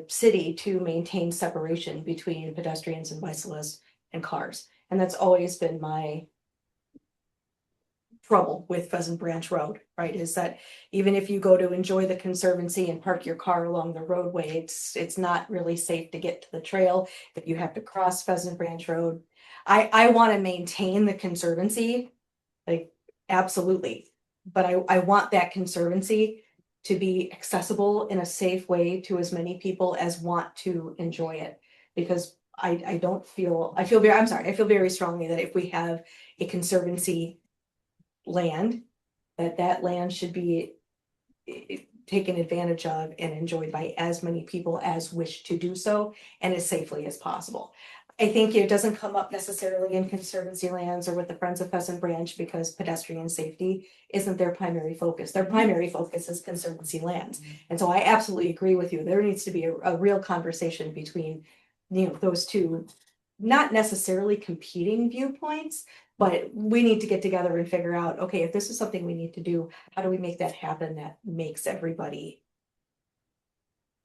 city to maintain separation between pedestrians and bicyclists and cars. And that's always been my trouble with Pheasant Branch Road, right? Is that even if you go to enjoy the conservancy and park your car along the roadway, it's not really safe to get to the trail. If you have to cross Pheasant Branch Road, I want to maintain the conservancy, like absolutely. But I want that conservancy to be accessible in a safe way to as many people as want to enjoy it. Because I feel very strongly that if we have a conservancy land, that land should be taken advantage of and enjoyed by as many people as wish to do so, and as safely as possible. I think it doesn't come up necessarily in conservancy lands or with the Friends of Pheasant Branch because pedestrian safety isn't their primary focus. Their primary focus is conservancy lands. And so I absolutely agree with you. There needs to be a real conversation between, those two, not necessarily competing viewpoints, but we need to get together and figure out, okay, if this is something we need to do, how do we make that happen that makes everybody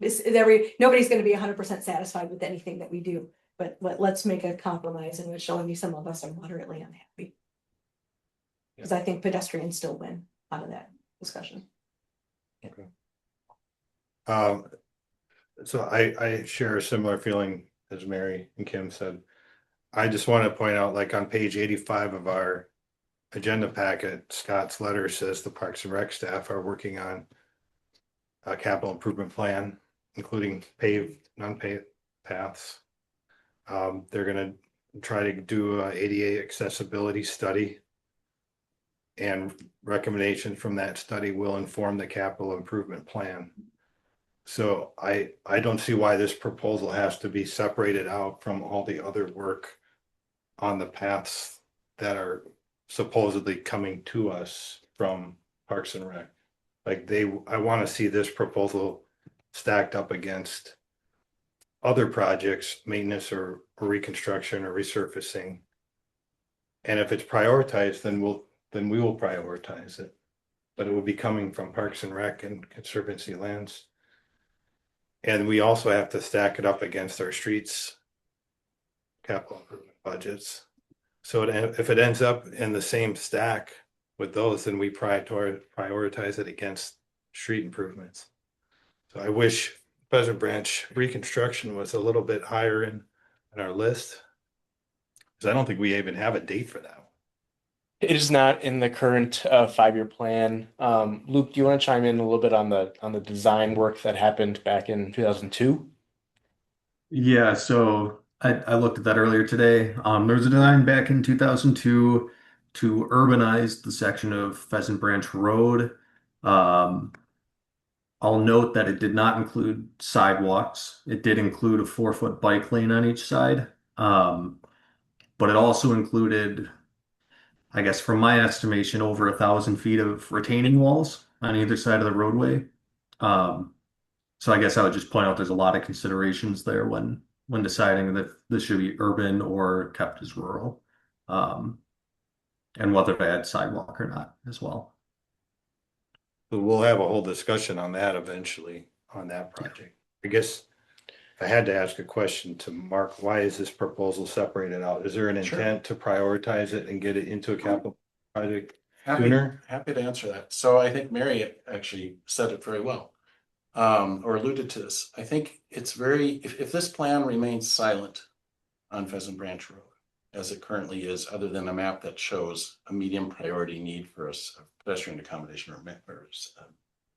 nobody's going to be 100% satisfied with anything that we do. But let's make a compromise in which showing me some of us are moderately unhappy. Because I think pedestrians still win out of that discussion. Okay. So I share a similar feeling as Mary and Kim said. I just want to point out, like on page 85 of our agenda packet, Scott's letter says the Parks and Rec staff are working on a capital improvement plan, including paved, non-paved paths. They're going to try to do a ADA accessibility study, and recommendations from that study will inform the capital improvement plan. So I don't see why this proposal has to be separated out from all the other work on the paths that are supposedly coming to us from Parks and Rec. Like I want to see this proposal stacked up against other projects, maintenance or reconstruction or resurfacing. And if it's prioritized, then we will prioritize it. But it will be coming from Parks and Rec and Conservancy lands. And we also have to stack it up against our streets capital improvement budgets. So if it ends up in the same stack with those, then we prioritize it against street improvements. So I wish Pheasant Branch reconstruction was a little bit higher in our list, because I don't think we even have a date for that. It is not in the current 5-year plan. Luke, do you want to chime in a little bit on the design work that happened back in 2002? Yeah, so I looked at that earlier today. There was a design back in 2002 to urbanize the section of Pheasant Branch Road. I'll note that it did not include sidewalks. It did include a 4-foot bike lane on each side. But it also included, I guess from my estimation, over 1,000 feet of retaining walls on either side of the roadway. So I guess I would just point out there's a lot of considerations there when deciding that this should be urban or kept as rural, and whether to add sidewalk or not as well. So we'll have a whole discussion on that eventually on that project. I guess if I had to ask a question to Mark, why is this proposal separated out? Is there an intent to prioritize it and get it into a capital project sooner? Happy to answer that. So I think Mary actually said it very well, or alluded to this. I think it's if this plan remains silent on Pheasant Branch Road, as it currently is, other than a map that shows a medium priority need for a pedestrian accommodation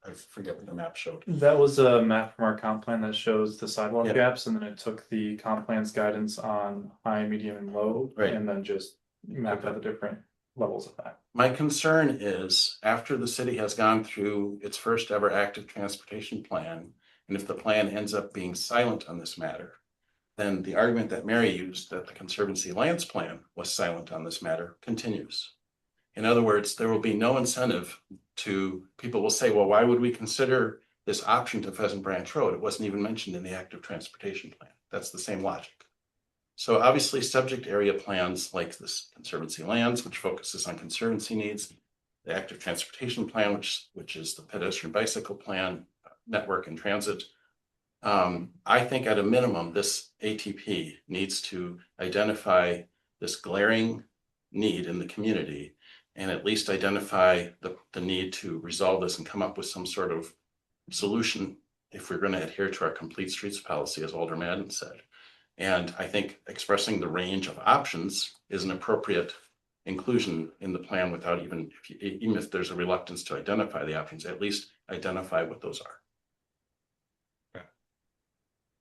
I forget what the map showed. That was a map from our comp plan that shows the sidewalk Yeah. gaps, and then it took the comp plan's guidance on high, medium, and low, Right. and then just mapped out the different levels of that. My concern is after the city has gone through its first ever active transportation plan, and if the plan ends up being silent on this matter, then the argument that Mary used that the Conservancy Lands Plan was silent on this matter continues. In other words, there will be no incentive people will say, well, why would we consider this option to Pheasant Branch Road? It wasn't even mentioned in the active transportation plan. That's the same logic. So obviously, subject area plans like this Conservancy Lands, which focuses on conservancy needs, the active transportation plan, which is the pedestrian bicycle plan, network and transit. I think at a minimum, this ATP needs to identify this glaring need in the community and at least identify the need to resolve this and come up with some sort of solution if we're going to adhere to our complete streets policy, as Alder Madden said. And I think expressing the range of options is an appropriate inclusion in the plan without even if there's a reluctance to identify the options, at least identify what those are.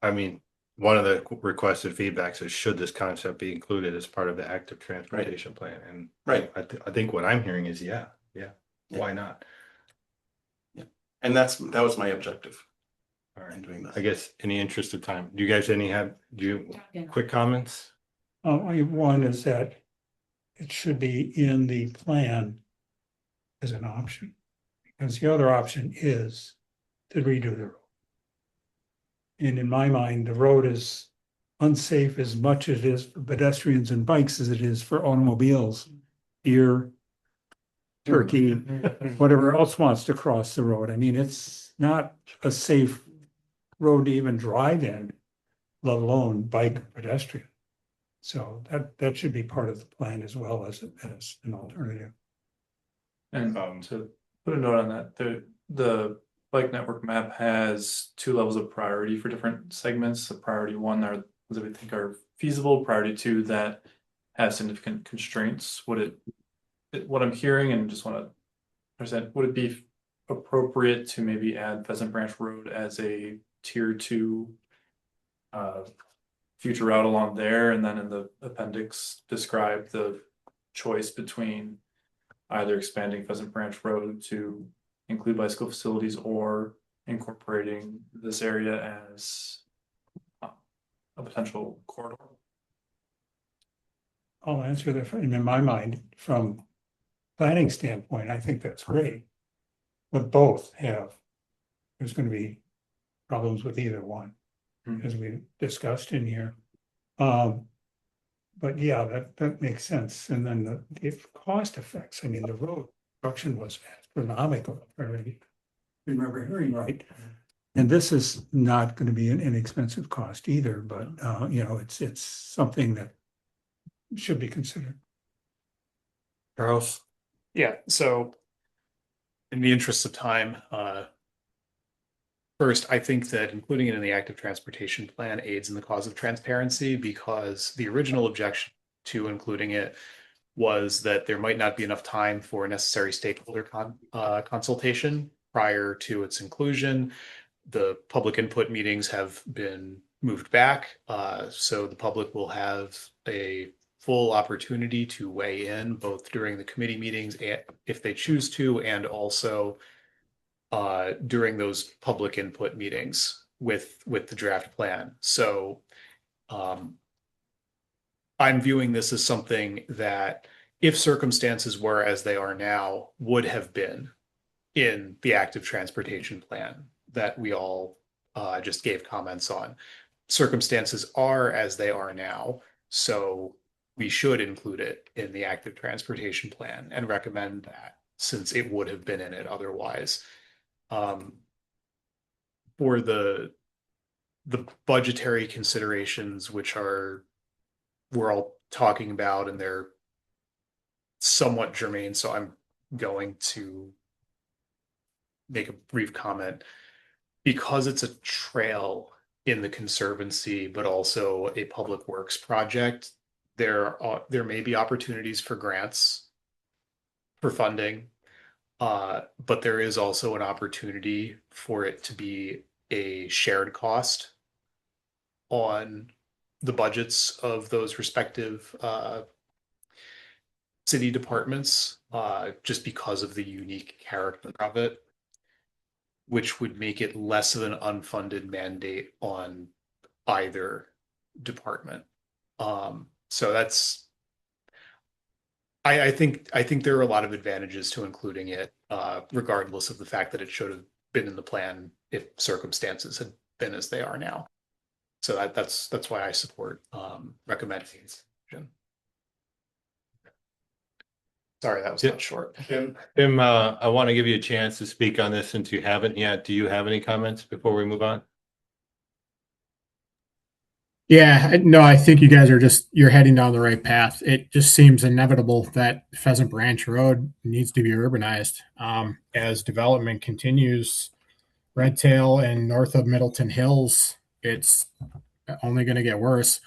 I mean, one of the requested feedbacks is should this concept be included as part of the active transportation plan? And Right. I think what I'm hearing is yeah. Why not? Yeah. And that was my objective All in right. doing this. I guess in the interest of time, do you guys quick comments? One is that it should be in the plan as an option. Because the other option is to redo the road. And in my mind, the road is unsafe as much as it is for pedestrians and bikes as it is for automobiles, deer, turkey, whatever else wants to cross the road. I mean, it's not a safe road to even drive in, let alone bike or pedestrian. So that should be part of the plan as well as an alternative. And to put a note on that, the bike network map has 2 levels of priority for different segments. The priority 1 are that we think are feasible, priority 2 that have significant constraints. What I'm hearing, and just want to understand, would it be appropriate to maybe add Pheasant Branch Road as a tier 2 future route along there, and then in the appendix describe the choice between either expanding Pheasant Branch Road to include bicycle facilities or incorporating this area as a potential corridor? I'll answer that. In my mind, from planning standpoint, I think that's great. But both there's going to be problems with either one, as we discussed in here. But yeah, that makes sense. And then the cost effects, I mean, the road construction was astronomical, if I remember hearing right. And this is not going to be an inexpensive cost either, but it's something that should be considered. Charles? Yeah, so in the interest of time, first, I think that including it in the active transportation plan aids in the cause of transparency, because the original objection to including it was that there might not be enough time for necessary stakeholder consultation prior to its inclusion. The public input meetings have been moved back, so the public will have a full opportunity to weigh in both during the committee meetings and if they choose to, and also during those public input meetings with the draft plan. So I'm viewing this as something that, if circumstances were as they are now, would have been in the active transportation plan that we all just gave comments on. Circumstances are as they are now, so we should include it in the active transportation plan and recommend that, since it would have been in it otherwise. For the budgetary considerations, which we're all talking about, and they're somewhat germane, so I'm going to make a brief comment. Because it's a trail in the Conservancy, but also a public works project, there may be opportunities for grants for funding, but there is also an opportunity for it to be a shared cost on the budgets of those respective city departments, just because of the unique character of it, which would make it less of an unfunded mandate on either department. So that's, I think there are a lot of advantages to including it, regardless of the fact that it should have been in the plan if circumstances had been as they are now. So that's why I support recommending it. Sorry, that was Yeah. not short. Tim, I want to give you a chance to speak on this since you haven't yet. Do you have any comments before we move on? Yeah, no, I think you guys are you're heading down the right path. It just seems inevitable that Pheasant Branch Road needs to be urbanized. As development continues, Red Tail and north of Middleton Hills, it's only going to get worse.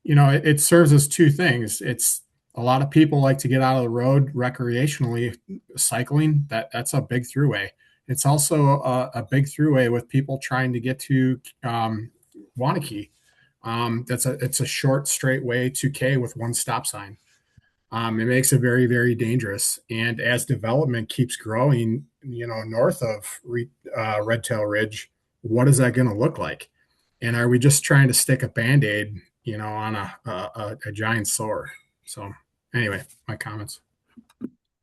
You know, it serves as two things. It's a lot of people like to get out of the road recreationally, cycling. That's a big throughway. It's also a big throughway with people trying to get to Wanakee. It's a short, straight way to K with one stop sign. It makes it very, very dangerous. And as development keeps growing, you know, north of Red Tail Ridge, what is that going to look like? And are we just trying to stick a band-aid, you know, on a giant sore? So anyway, my comments.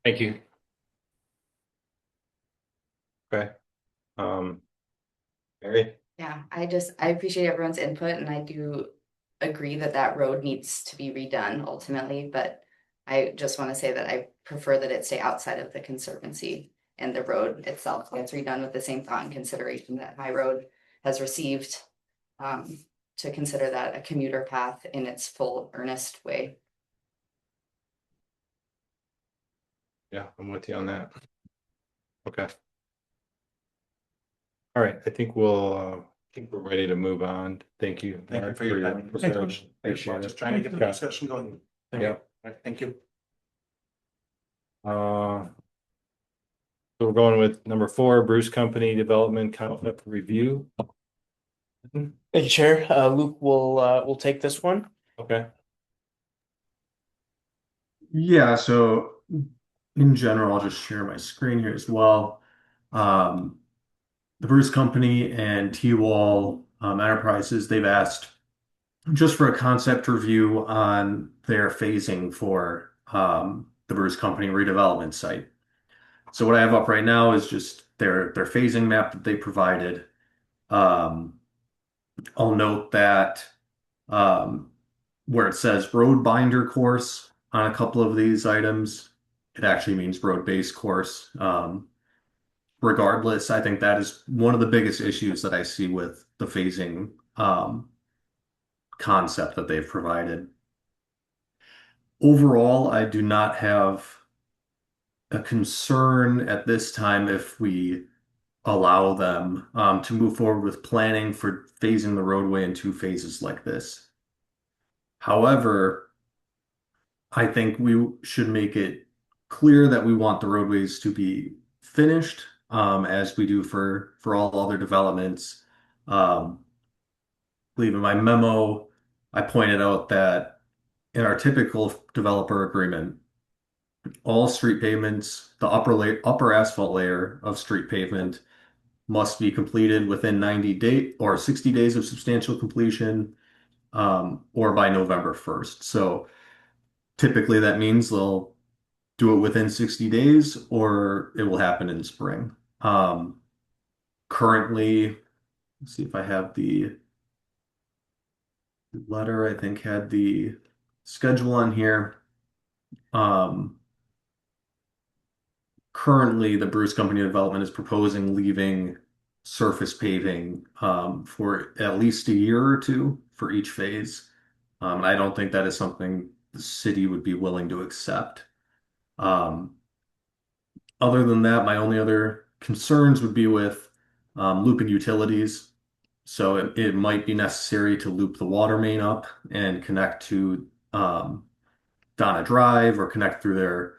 Thank you. Okay. Mary? Yeah, I appreciate everyone's input and I do agree that that road needs to be redone ultimately, but I just want to say that I prefer that it stay outside of the conservancy and the road itself gets redone with the same thought and consideration that High Road has received, to consider that a commuter path in its full earnest way. Yeah, I'm with you on that. Okay. All right, I think we're ready to move on. Thank you. Thank you Mark, for your time. presentation. Appreciate Just it. trying to get the discussion going. Yeah. Thank you. So we're going with number 4, Bruce Company Development Conflict Review. Thank you, Chair. Luke will take this one. Okay. Yeah, so in general, I'll just share my screen here as well. The Bruce Company and T-Wall Enterprises, they've asked just for a concept review on their phasing for the Bruce Company redevelopment site. So what I have up right now is just their phasing map that they provided. I'll note that where it says road binder course on a couple of these items, it actually means road base course. Regardless, I think that is one of the biggest issues that I see with the phasing concept that they've provided. Overall, I do not have a concern at this time if we allow them to move forward with planning for phasing the roadway in 2 phases like this. However, I think we should make it clear that we want the roadways to be finished, as we do for all other developments. I believe in my memo, I pointed out that in our typical developer agreement, all street pavements, the upper asphalt layer of street pavement must be completed within 90 days or 60 days of substantial completion, or by November 1st. So typically that means they'll do it within 60 days or it will happen in spring. Currently, let's see if I have the letter, I think had the schedule on here. Currently, the Bruce Company Development is proposing leaving surface paving for at least a year or 2 for each phase. And I don't think that is something the city would be willing to accept. Other than that, my only other concerns would be with looping utilities. So it might be necessary to loop the water main up and connect to Donna Drive or connect through their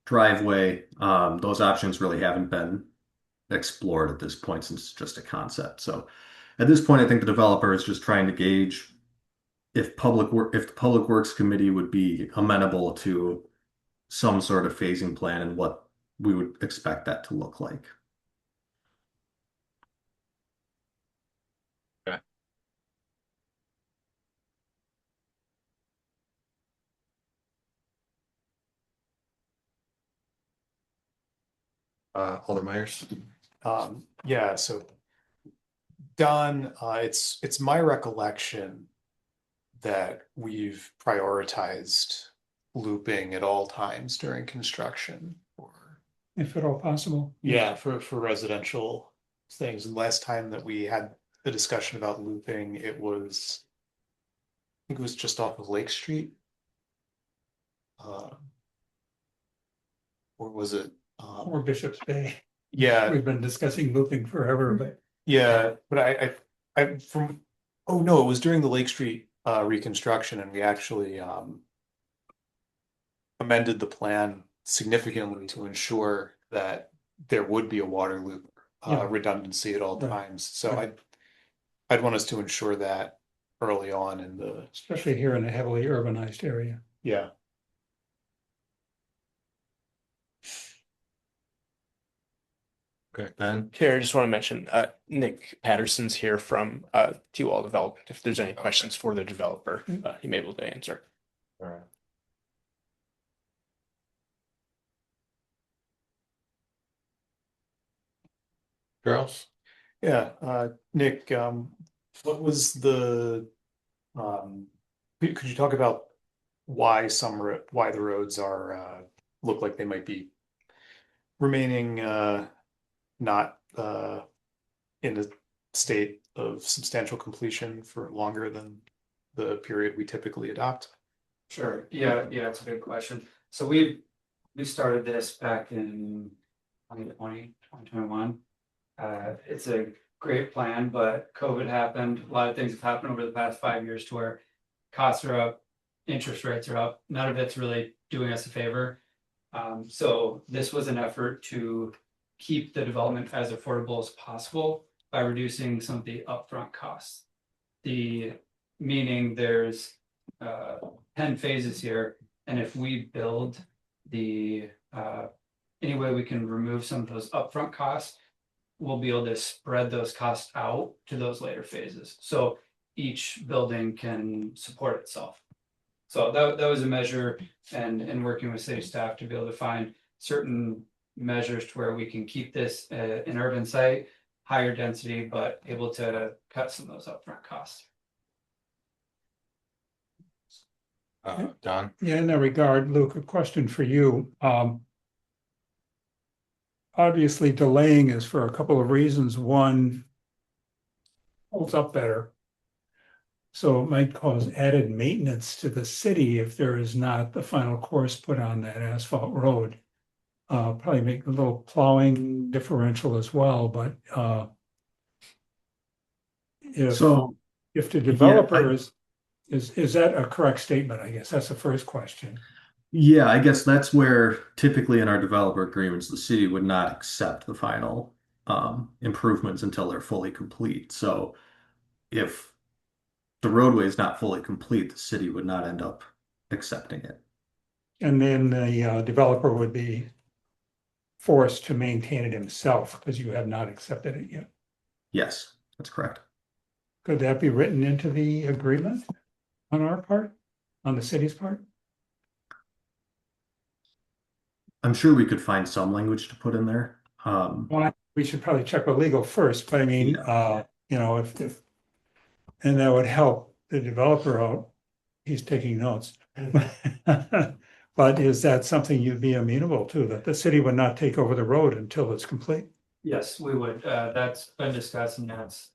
driveway. Those options really haven't been explored at this point since it's just a concept. So at this point, I think the developer is just trying to gauge if the Public Works Committee would be amenable to some sort of phasing plan and what we would expect that to look like. Okay. Alder Myers. Yeah, so Don, it's my recollection that we've prioritized looping at all times during construction or if at all possible. yeah, for residential things. And last time that we had the discussion about looping, I think it was just off of Lake Street. Or was it? Or Bishop's Bay. Yeah, We've been discussing looping forever, but yeah, but oh no, it was during the Lake Street reconstruction, and we actually amended the plan significantly to ensure that there would be a water loop Yeah. redundancy at all Right. times. So Right. I'd want us to ensure that early on in the especially here in a heavily urbanized area. yeah. Okay, Ben? Chair, I just want to mention, Nick Patterson's here from T-Wall Development. If there's any questions for the developer, he may be able to answer. All right. Charles? Yeah, Nick, what was could you talk about why why the roads are look like they might be remaining not in a state of substantial completion for longer than the period we typically adopt? Sure, yeah, it's a good question. So we started this back in 2020, 2021. It's a great plan, but COVID happened. A lot of things have happened over the past 5 years to where costs are up, interest rates are up. None of it's really doing us a favor. So this was an effort to keep the development as affordable as possible by reducing some of the upfront costs. Meaning there's 10 phases here, and if we build any way we can remove some of those upfront costs, we'll be able to spread those costs out to those later phases. So each building can support itself. So that was a measure, and working with city staff to be able to find certain measures to where we can keep this an urban site, higher density, but able to cut some of those upfront costs. Don? Yeah, in that regard, Luke, a question for you. Obviously delaying is for a couple of reasons. One, holds up better. So it might cause added maintenance to the city if there is not the final course put on that asphalt road. Probably make a little plowing differential as well, but if the developer is that a correct statement? I guess that's the first question. Yeah, I guess that's where typically in our developer agreements, the city would not accept the final improvements until they're fully complete. So if the roadway is not fully complete, the city would not end up accepting it. And then the developer would be forced to maintain it himself because you have not accepted it yet. Yes, that's correct. Could that be written into the agreement on our part, on the city's part? I'm sure we could find some language to put in there. Well, we should probably check with legal first, but I mean, you know, if and that would help the developer out. He's taking notes. But is that something you'd be amenable to, that the city would not take over the road until it's complete? Yes, we would. That's been discussed, and that's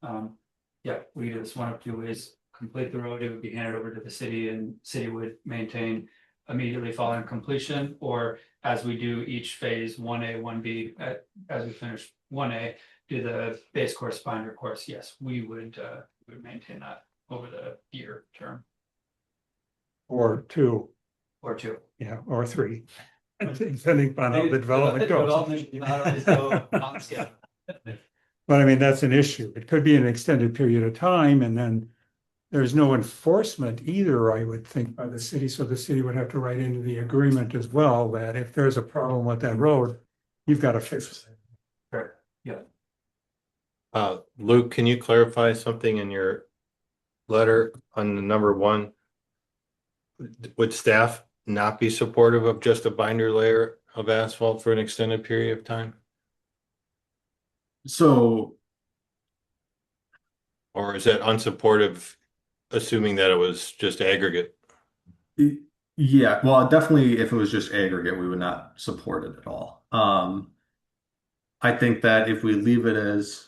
we do this one of two ways. Complete the road, it would be handed over to the city, and city would maintain immediately following completion, or as we do each phase 1A, 1B, as we finish 1A, do the base course, binder course. Yes, we would maintain that over the year term. Or two, Or two. yeah, or three, depending on how the development goes. Development not always go on schedule. But I mean, that's an issue. It could be an extended period of time, and then there's no enforcement either, I would think, by the city. So the city would have to write into the agreement as well that if there's a problem with that road, you've got to fix it. Sure. Yeah. Luke, can you clarify something in your letter on the number 1? Would staff not be supportive of just a binder layer of asphalt for an extended period of time? So Or is that unsupportive, assuming that it was just aggregate? Yeah, well, definitely if it was just aggregate, we would not support it at all. I think that if we leave it as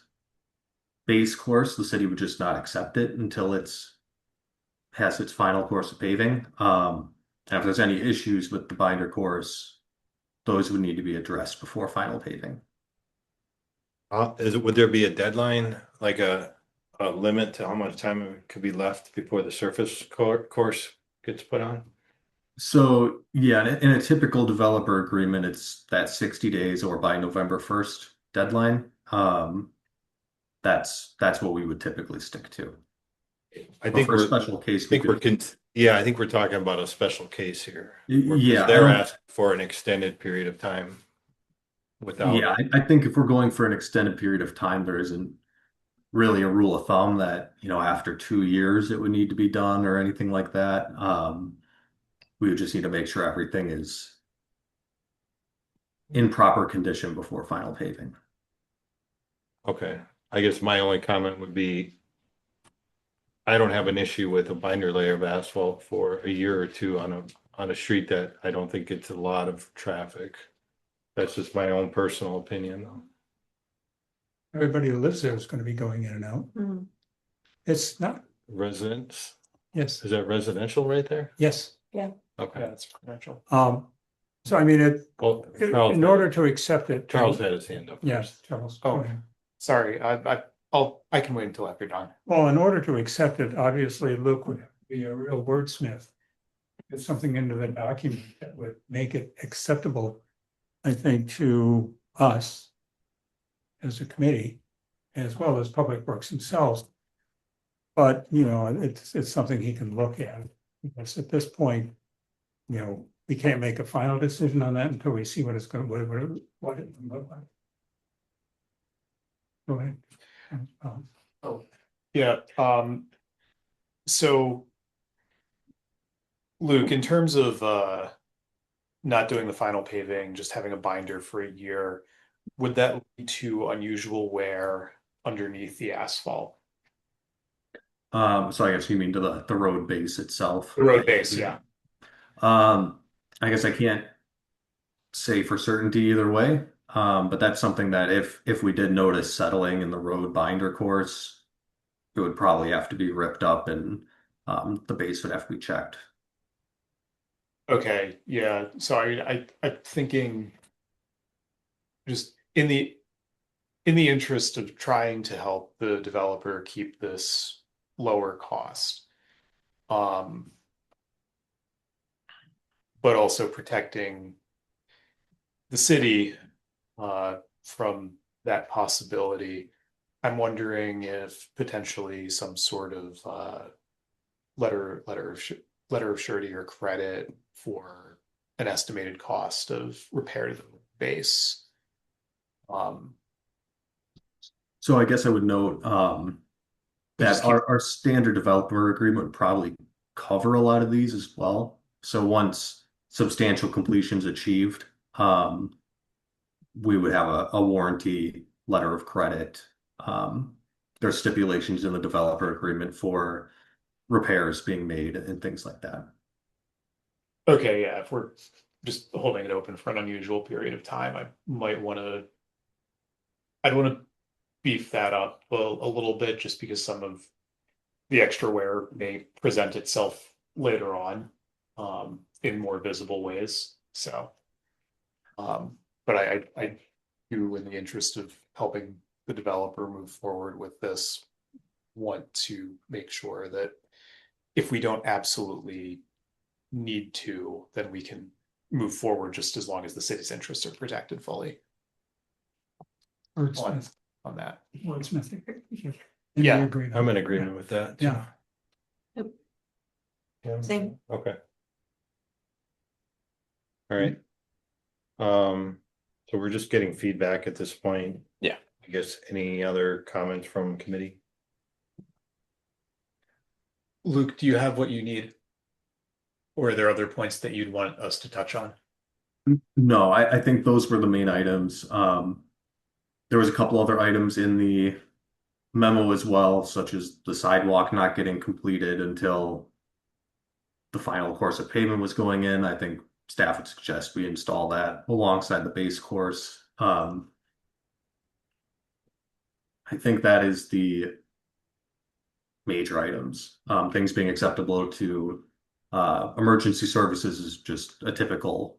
base course, the city would just not accept it until it's has its final course of paving. And if there's any issues with the binder course, those would need to be addressed before final paving. Would there be a deadline, like a limit to how much time could be left before the surface course gets put on? So yeah, in a typical developer agreement, it's that 60 days or by November 1st deadline. That's what we would typically stick to. I think for a we're special case, I think we could, yeah, I think we're talking about a special case here. yeah, They're asking for an extended period of time without. yeah, I think if we're going for an extended period of time, there isn't really a rule of thumb that, after 2 years it would need to be done or anything like that. We would just need to make sure everything is in proper condition before final paving. Okay, I guess my only comment would be, I don't have an issue with a binder layer of asphalt for a year or two on a street that I don't think gets a lot of traffic. That's just my own personal opinion, though. Everybody who lives there is going to be going in and out. Mhm. It's not, Residents, yes, is that residential right there? yes. Okay. Yeah, it's potential. So I mean, Well, Charles, in order to accept it. Charles had his hand up Yes, first. Charles. Oh. go ahead. Sorry, I can wait until after you're done. Well, in order to accept it, obviously Luke would have to be a real wordsmith. Get something into the document that would make it acceptable, I think, to us as a committee, as well as Public Works themselves. But, it's something he can look at, because at this point, we can't make a final decision on that until we see what it's going, what it can look like. Go ahead. Yeah, so Luke, in terms of not doing the final paving, just having a binder for a year, would that lead to unusual wear underneath the asphalt? So I guess you mean to the road base itself. The road base, yeah. I guess I can't say for certainty either way. But that's something that if we did notice settling in the road binder course, it would probably have to be ripped up and the base would have to be checked. Okay, yeah, sorry, I'm thinking just in the interest of trying to help the developer keep this lower cost. But also protecting the city from that possibility. I'm wondering if potentially some sort of letter of surety or credit for an estimated cost of repair to the base. So I guess I would note that our standard developer agreement would probably cover a lot of these as well. So once substantial completion is achieved, we would have a warranty letter of credit. There's stipulations in the developer agreement for repairs being made and things like that. Okay, yeah, if we're just holding it open for an unusual period of time, I'd want to beef that up a little bit, just because some of the extra wear may present itself later on in more visible ways. So, but I do, in the interest of helping the developer move forward with this, want to make sure that if we don't absolutely need to, then we can move forward just as long as the city's interests are protected fully Wordsmith. on that. Wordsmith. Yeah. I'm in agreement with that. too. Yeah. Yeah. Same. Okay. All right. So we're just getting feedback at this point. Yeah. I guess any other comments from committee? Luke, do you have what you need? Or are there other points that you'd want us to touch on? No, I think those were the main items. There was a couple other items in the memo as well, such as the sidewalk not getting completed until the final course of pavement was going in. I think staff would suggest we install that alongside the base course. I think that is the major items. Things being acceptable to emergency services is just a typical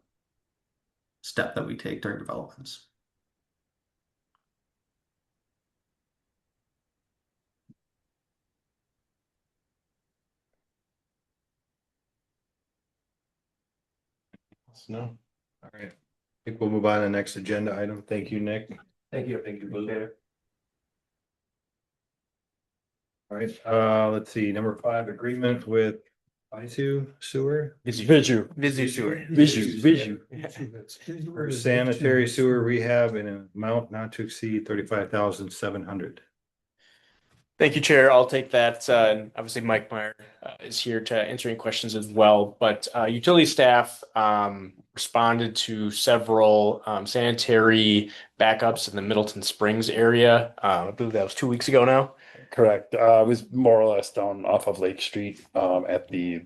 step that we take during developments. No. All right. I think we'll move on to the next agenda item. Thank you, Nick. Thank you. Thank you. All right, let's see, number 5, agreement with Visu Sewer. Visu. Visu sewer. Visu. For sanitary sewer rehab in an amount not to exceed 35,700. Thank you, Chair. I'll take that. And obviously, Mike Meyer is here to answer any questions as well. But utility staff responded to several sanitary backups in the Middleton Springs area. I believe that was 2 weeks ago now. Correct. It was more or less down off of Lake Street, at the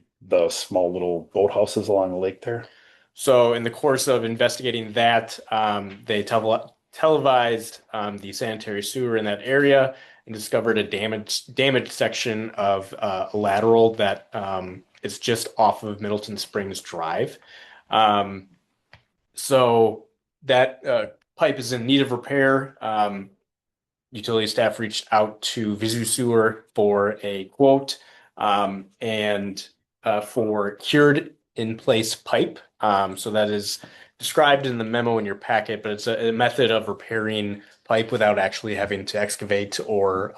small little boathouses along the lake there. So in the course of investigating that, they televised the sanitary sewer in that area and discovered a damaged section of a lateral that is just off of Middleton Springs Drive. So that pipe is in need of repair. Utility staff reached out to Visu Sewer for a quote and for cured in place pipe. So that is described in the memo in your packet, but it's a method of repairing pipe without actually having to excavate or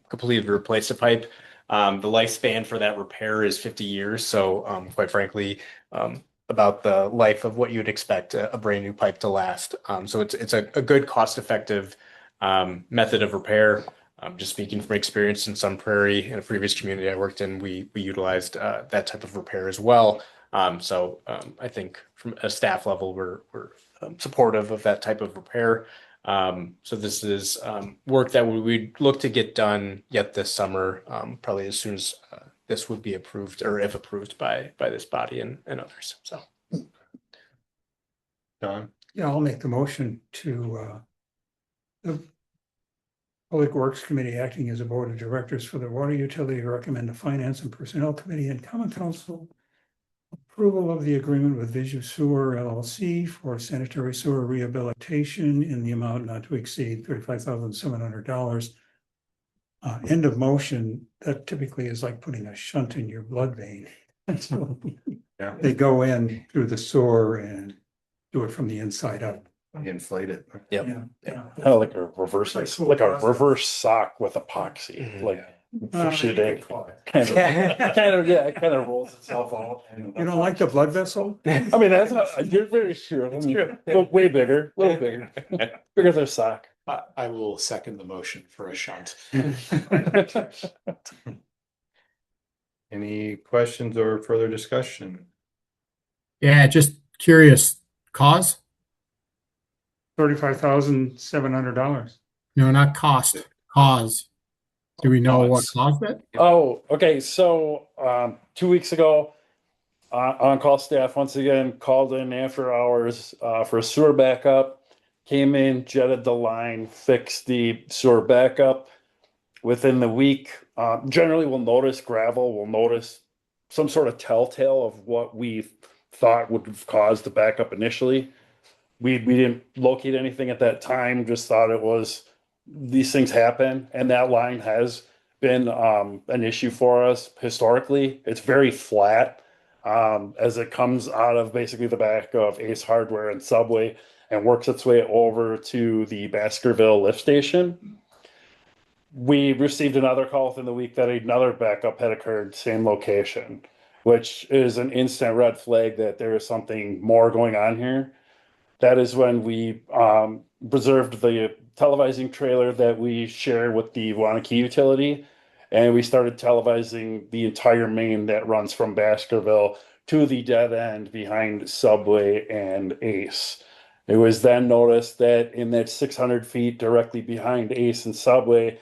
completely replace the pipe. The lifespan for that repair is 50 years. So quite frankly, about the life of what you'd expect a brand new pipe to last. So it's a good cost-effective method of repair. Just speaking from experience in Sun Prairie, in a previous community I worked in, we utilized that type of repair as well. So I think from a staff level, we're supportive of that type of repair. So this is work that we'd look to get done yet this summer, probably as soon as this would be approved, or if approved by this body and others. So, Don? Yeah, I'll make the motion to the Public Works Committee, acting as a board of directors for the water utility, recommend the Finance and Personnel Committee and Common Council approval of the agreement with Visu Sewer LLC for sanitary sewer rehabilitation in the amount not to exceed $35,700. End of motion. That typically is like putting a shunt in your blood vein. Yeah. They go in through the sewer and do it from the inside up. Inflate it. Yep. Yeah. Kind of like a reverse sock with epoxy, like push it in. Kind of rolls itself out. You don't like the blood vessel? I mean, that's not, you're very true. I mean, way bigger, a little bigger, bigger than a sock. I will second the motion for a shunt. Any questions or further discussion? Yeah, just curious, cause? $35,700. No, not cost, cause. Do we know what caused it? Oh, okay. So 2 weeks ago, on-call staff once again called in after hours for a sewer backup. Came in, jetted the line, fixed the sewer backup. Within the week, generally we'll notice gravel, we'll notice some sort of telltale of what we thought would have caused the backup initially. We didn't locate anything at that time, just thought it was, these things happen, and that line has been an issue for us historically. It's very flat as it comes out of basically the back of Ace Hardware and Subway and works its way over to the Baskerville lift station. We received another call within the week that another backup had occurred, same location, which is an instant red flag that there is something more going on here. That is when we preserved the televising trailer that we share with the Wanakee utility, and we started televising the entire main that runs from Baskerville to the dead end behind Subway and Ace. It was then noticed that in that 600 feet directly behind Ace and Subway,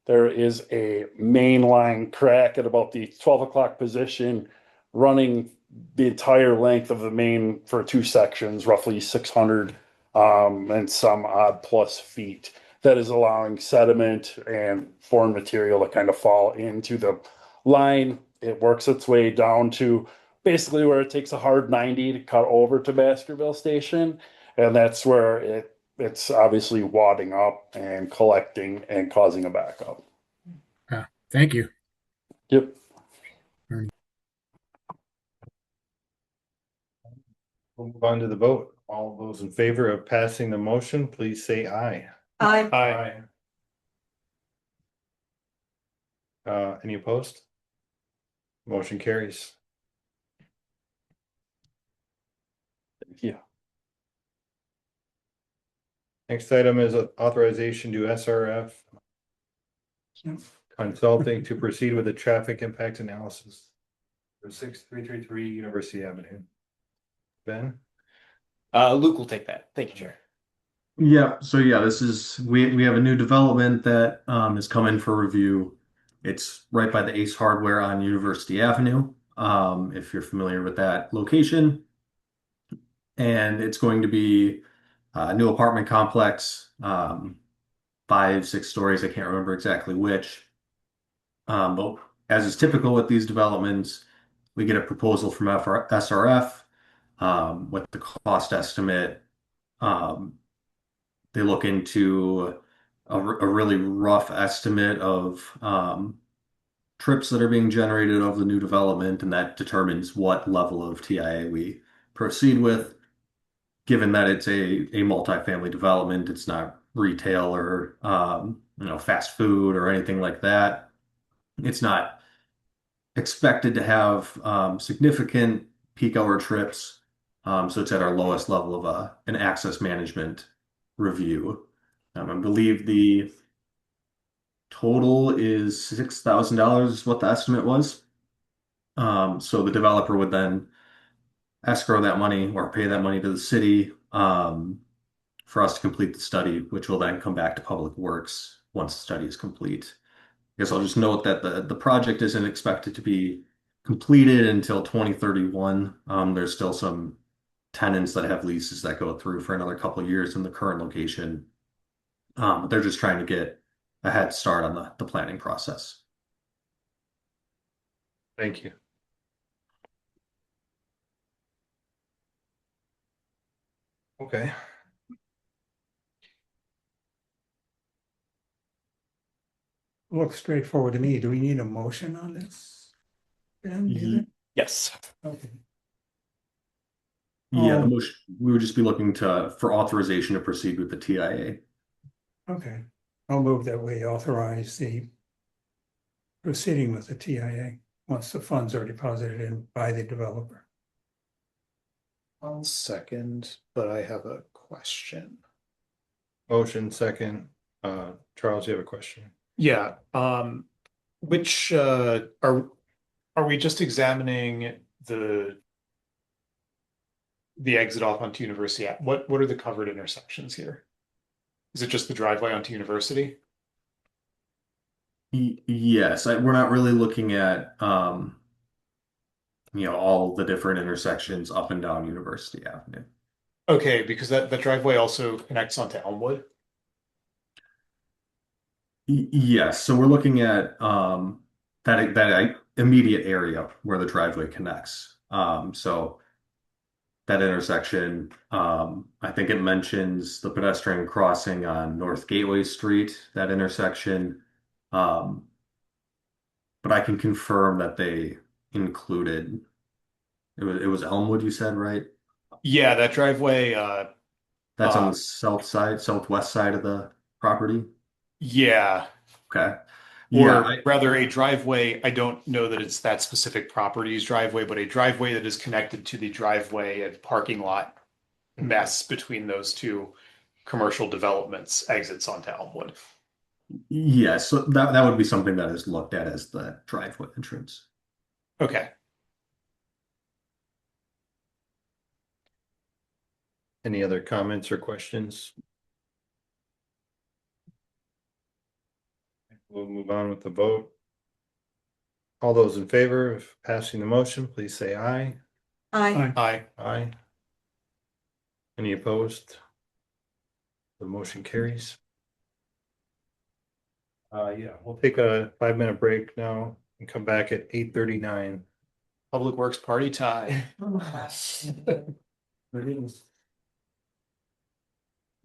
there is a main line crack at about the 12 o'clock position, running the entire length of the main for 2 sections, roughly 600 and some odd plus feet. That is allowing sediment and foreign material to kind of fall into the line. It works its way down to basically where it takes a hard 90 to cut over to Baskerville Station. And that's where it's obviously wadding up and collecting and causing a backup. Thank you. Yep. We'll move on to the vote. All those in favor of passing the motion, please say aye. Aye. Any opposed? Motion carries. Thank you. Next item is authorization to SRF Consulting to proceed with the traffic impact analysis for 6333 University Avenue. Ben? Luke will take that. Thank you, Chair. Yeah, so yeah, this is we have a new development that has come in for review. It's right by the Ace Hardware on University Avenue, if you're familiar with that location. And it's going to be a new apartment complex, 5, 6 stories. I can't remember exactly which. But as is typical with these developments, we get a proposal from SRF with the cost estimate. They look into a really rough estimate of trips that are being generated of the new development, and that determines what level of TIA we proceed with. Given that it's a multifamily development, it's not retail or fast food or anything like that. It's not expected to have significant peak hour trips, so it's at our lowest level of an access management review. I believe the total is $6,000 is what the estimate was. So the developer would then escrow that money or pay that money to the city for us to complete the study, which will then come back to Public Works once the study is complete. I guess I'll just note that the project isn't expected to be completed until 2031. There's still some tenants that have leases that go through for another couple of years in the current location. But they're just trying to get a head start on the planning process. Thank you. Okay. Looks straightforward to me. Do we need a motion on this? Ben, do you think? Yes. Okay. Yeah, the motion, we would just be looking for authorization to proceed with the TIA. Okay, I'll move that we authorize the proceeding with the TIA once the funds are deposited in by the developer. I'll second, but I have a question. Motion second. Charles, you have a question? Yeah, which are we just examining the exit off onto University? What are the covered intersections here? Is it just the driveway onto University? Yes, we're not really looking at all the different intersections up and down University Avenue. Okay, because that driveway also connects onto Elmwood. Yes, so we're looking at that immediate area where the driveway connects. So that intersection, I think it mentions the pedestrian crossing on North Gateway Street, that intersection. But I can confirm that they included it was Elmwood, you said, right? Yeah, that driveway. That's on the southwest side of the property. Yeah. Okay. Or rather a driveway, I don't know that it's that specific property's driveway, but a driveway that is connected to the driveway and parking lot mess between those two commercial developments exits onto Elmwood. Yes, so that would be something that is looked at as the driveway entrance. Okay. Any other comments or questions? we'll move on with the vote. All those in favor of passing the motion, please say aye. Aye. Aye. Aye. Any opposed? The motion carries. Yeah, we'll take a 5-minute break now and come back at 8:39. Public Works party tie. What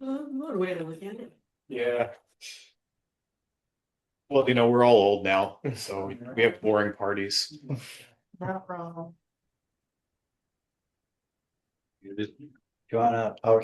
a way to look at it. Yeah. Well, you know, we're all old now, so we have boring parties. Not wrong. Do you wanna, oh,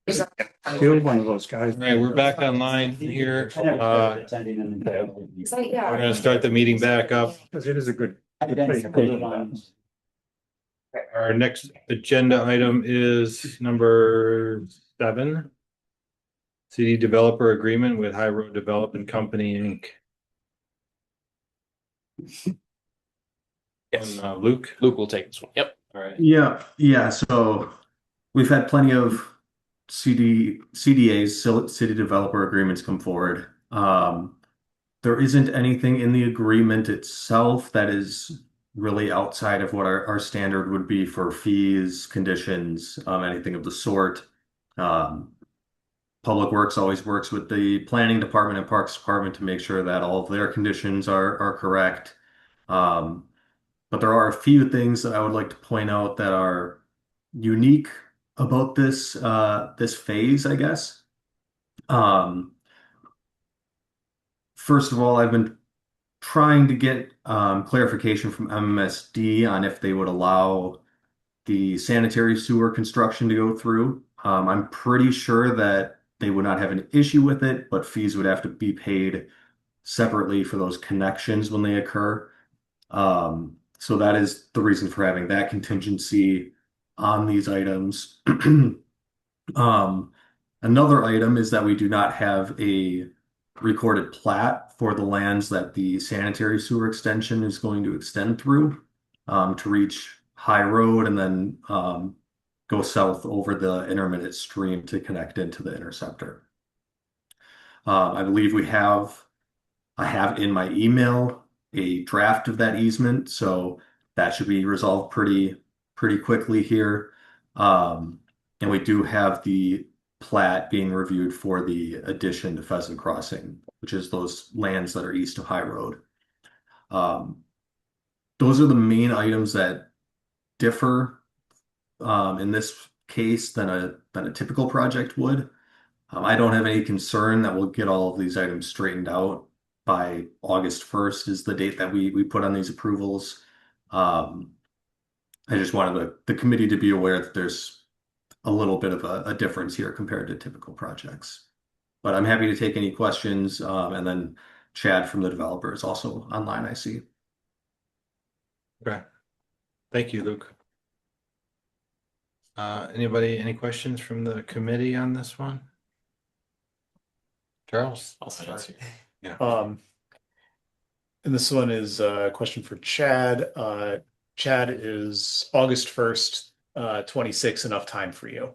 Still one of those guys. All right, we're back online here. I never started attending in the. We're gonna start the meeting back up. Because it is a good Our next agenda item is number 7. City developer agreement with High Road Development Company, Inc. Yes. Luke. Luke will take this one. Yep. All right. Yeah. So we've had plenty of CDAs, city developer agreements come forward. There isn't anything in the agreement itself that is really outside of what our standard would be for fees, conditions, anything of the sort. Public Works always works with the planning department and parks department to make sure that all of their conditions are correct. But there are a few things that I would like to point out that are unique about this phase, I guess. First of all, I've been trying to get clarification from MMSD on if they would allow the sanitary sewer construction to go through. I'm pretty sure that they would not have an issue with it, but fees would have to be paid separately for those connections when they occur. So that is the reason for having that contingency on these items. Another item is that we do not have a recorded plat for the lands that the sanitary sewer extension is going to extend through to reach High Road and then go south over the intermittent stream to connect into the interceptor. I believe I have in my email a draft of that easement, so that should be resolved pretty quickly here. And we do have the plat being reviewed for the addition to Pheasant Crossing, which is those lands that are east of High Road. Those are the main items that differ in this case than a typical project would. I don't have any concern that we'll get all of these items straightened out by August 1st is the date that we put on these approvals. I just wanted the committee to be aware that there's a little bit of a difference here compared to typical projects. But I'm happy to take any questions, and then Chad from the developer is also online, I see. Okay. Thank you, Luke. Anybody, any questions from the committee on this one? Charles? I'll start. Yeah. And this one is a question for Chad. Chad, is August 1st, 26 enough time for you?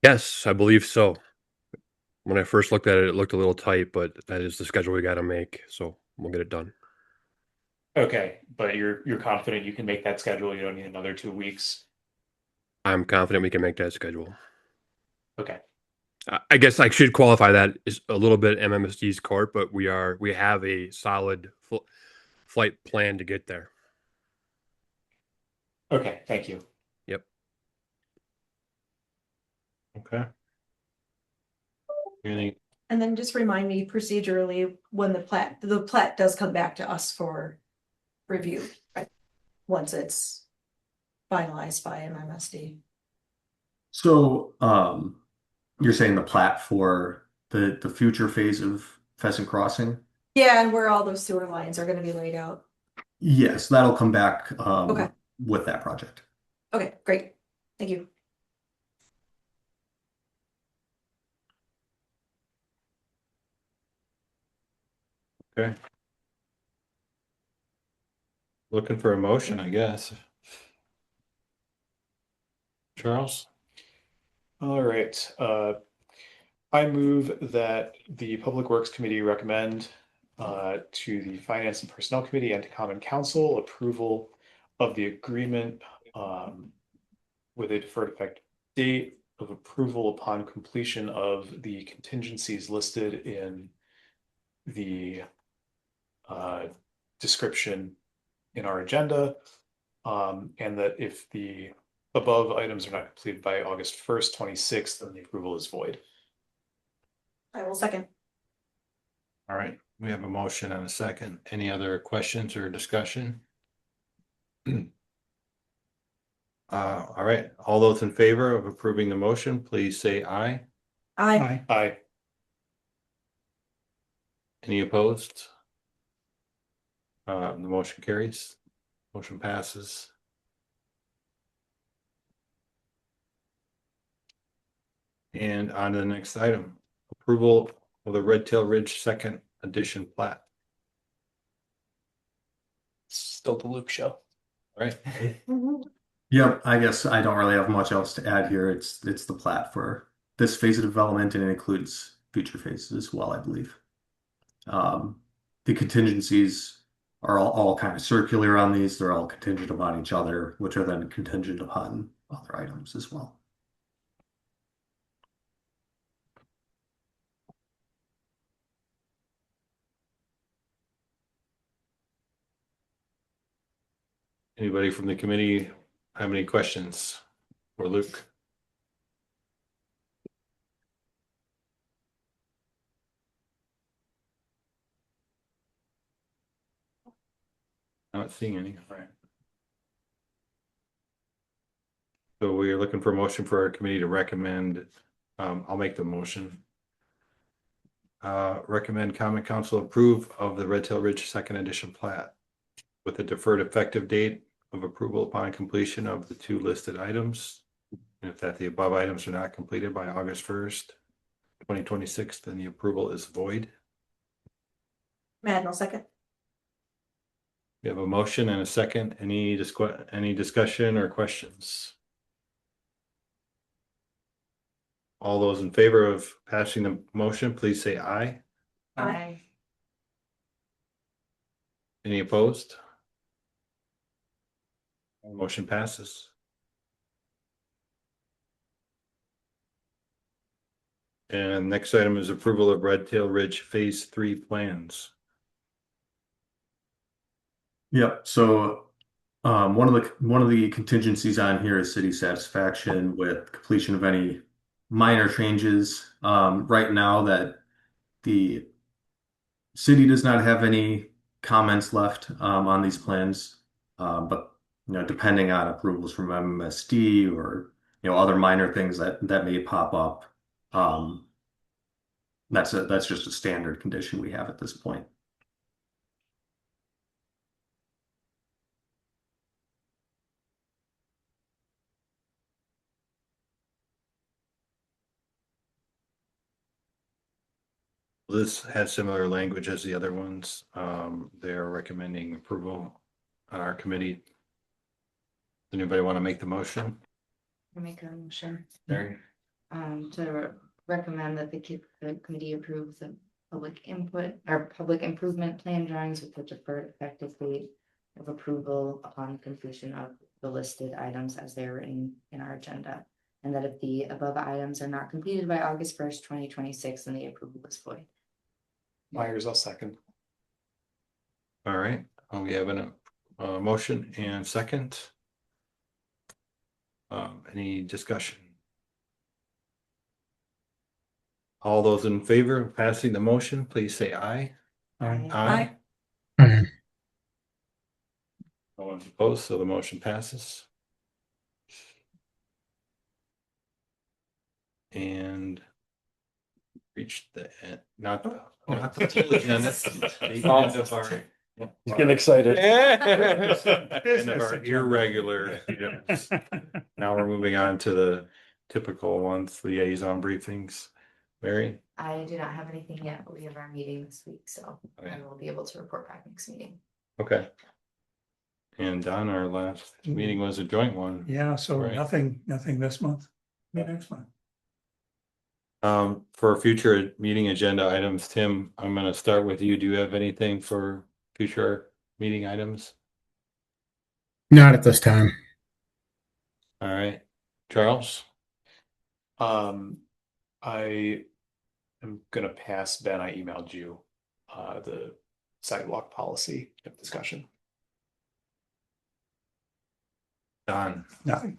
Yes, I believe so. When I first looked at it, it looked a little tight, but that is the schedule we got to make, so we'll get it done. Okay, but you're confident you can make that schedule? You don't need another 2 weeks? I'm confident we can make that schedule. Okay. I guess I should qualify that is a little bit MMSD's court, but we have a solid flight plan to get there. Okay, thank you. Yep. Okay. Anything? And then just remind me procedurally when the plat does come back to us for review, right? Once it's finalized by MMSD. So, you're saying the plat for the future phase of Pheasant Crossing? Yeah, and where all those sewer lines are gonna be laid out. Yes, that'll come back Okay. with that project. Okay, great. Thank you. Okay. Looking for a motion, I guess. Charles? All right. I move that the Public Works Committee recommend to the Finance and Personnel Committee and to Common Council approval of the agreement with a deferred effect date of approval upon completion of the contingencies listed in the description in our agenda, and that if the above items are not completed by August 1st, 26th, then the approval is void. I will second. All right, we have a motion and a second. Any other questions or discussion? All right, all those in favor of approving the motion, please say aye. Aye. Aye. Any opposed? The motion carries. Motion passes. And on to the next item, approval of the Red Tail Ridge Second Edition plat. Still the Luke show. All right. Yep, I guess I don't really have much else to add here. It's the plat for this phase of development, and it includes future phases as well, I believe. The contingencies are all kind of circular on these. They're all contingent upon each other, which are then contingent upon other items as well. Anybody from the committee have any questions for Luke? Not seeing any. All right. So we are looking for a motion for our committee to recommend, I'll make the motion. Recommend common council approve of the Red Tail Ridge Second Edition plat with a deferred effective date of approval upon completion of the two listed items. And if that the above items are not completed by August 1st, 2026, then the approval is void. Madden, I'll second. We have a motion and a second. Any discussion or questions? All those in favor of passing the motion, please say aye. Aye. Any opposed? Motion passes. And next item is approval of Red Tail Ridge Phase 3 plans. Yep. So one of the contingencies on here is city satisfaction with completion of any minor changes. Right now that the city does not have any comments left on these plans, but depending on approvals from MMSD or other minor things that may pop up, that's just a standard condition we have at this point. This has similar language as the other ones. They're recommending approval on our committee. Anybody want to make the motion? I make a motion, Mary? to recommend that the committee approve the public input or public improvement plan drawings with the deferred effective date of approval upon completion of the listed items as they are written in our agenda. And that if the above items are not completed by August 1st, 2026, then the approval is void. Myers, I'll second. All right, we have a motion and second. Any discussion? All those in favor of passing the motion, please say aye. Aye. Aye. No one's opposed, so the motion passes. And reached the end, not the full agenda. The end of our- He's getting excited. End of our irregular items. Now we're moving on to the typical ones, liaison briefings. Mary? I do not have anything yet, but we have our meeting this week, so Okay. I will be able to report back next meeting. Okay. And Don, our last meeting was a joint one. Yeah, so Right. nothing this month, maybe next month. For future meeting agenda items, Tim, I'm gonna start with you. Do you have anything for future meeting items? Not at this time. All right, Charles? I am gonna pass Ben. I emailed you the sidewalk policy discussion. Don? Nothing.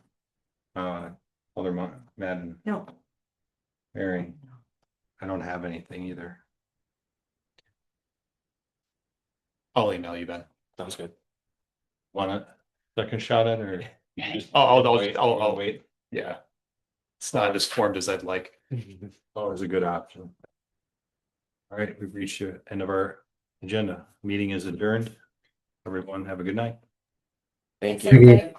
Alderman Madden? No. Mary? I don't have anything either. I'll email you, Ben. Sounds good. Want a second shot at it or? I'll wait. Yeah. It's not as formed as I'd like. Always a good option. All right, we've reached the end of our agenda. Meeting is adjourned. Everyone have a good night. Thank Thanks, you. everybody.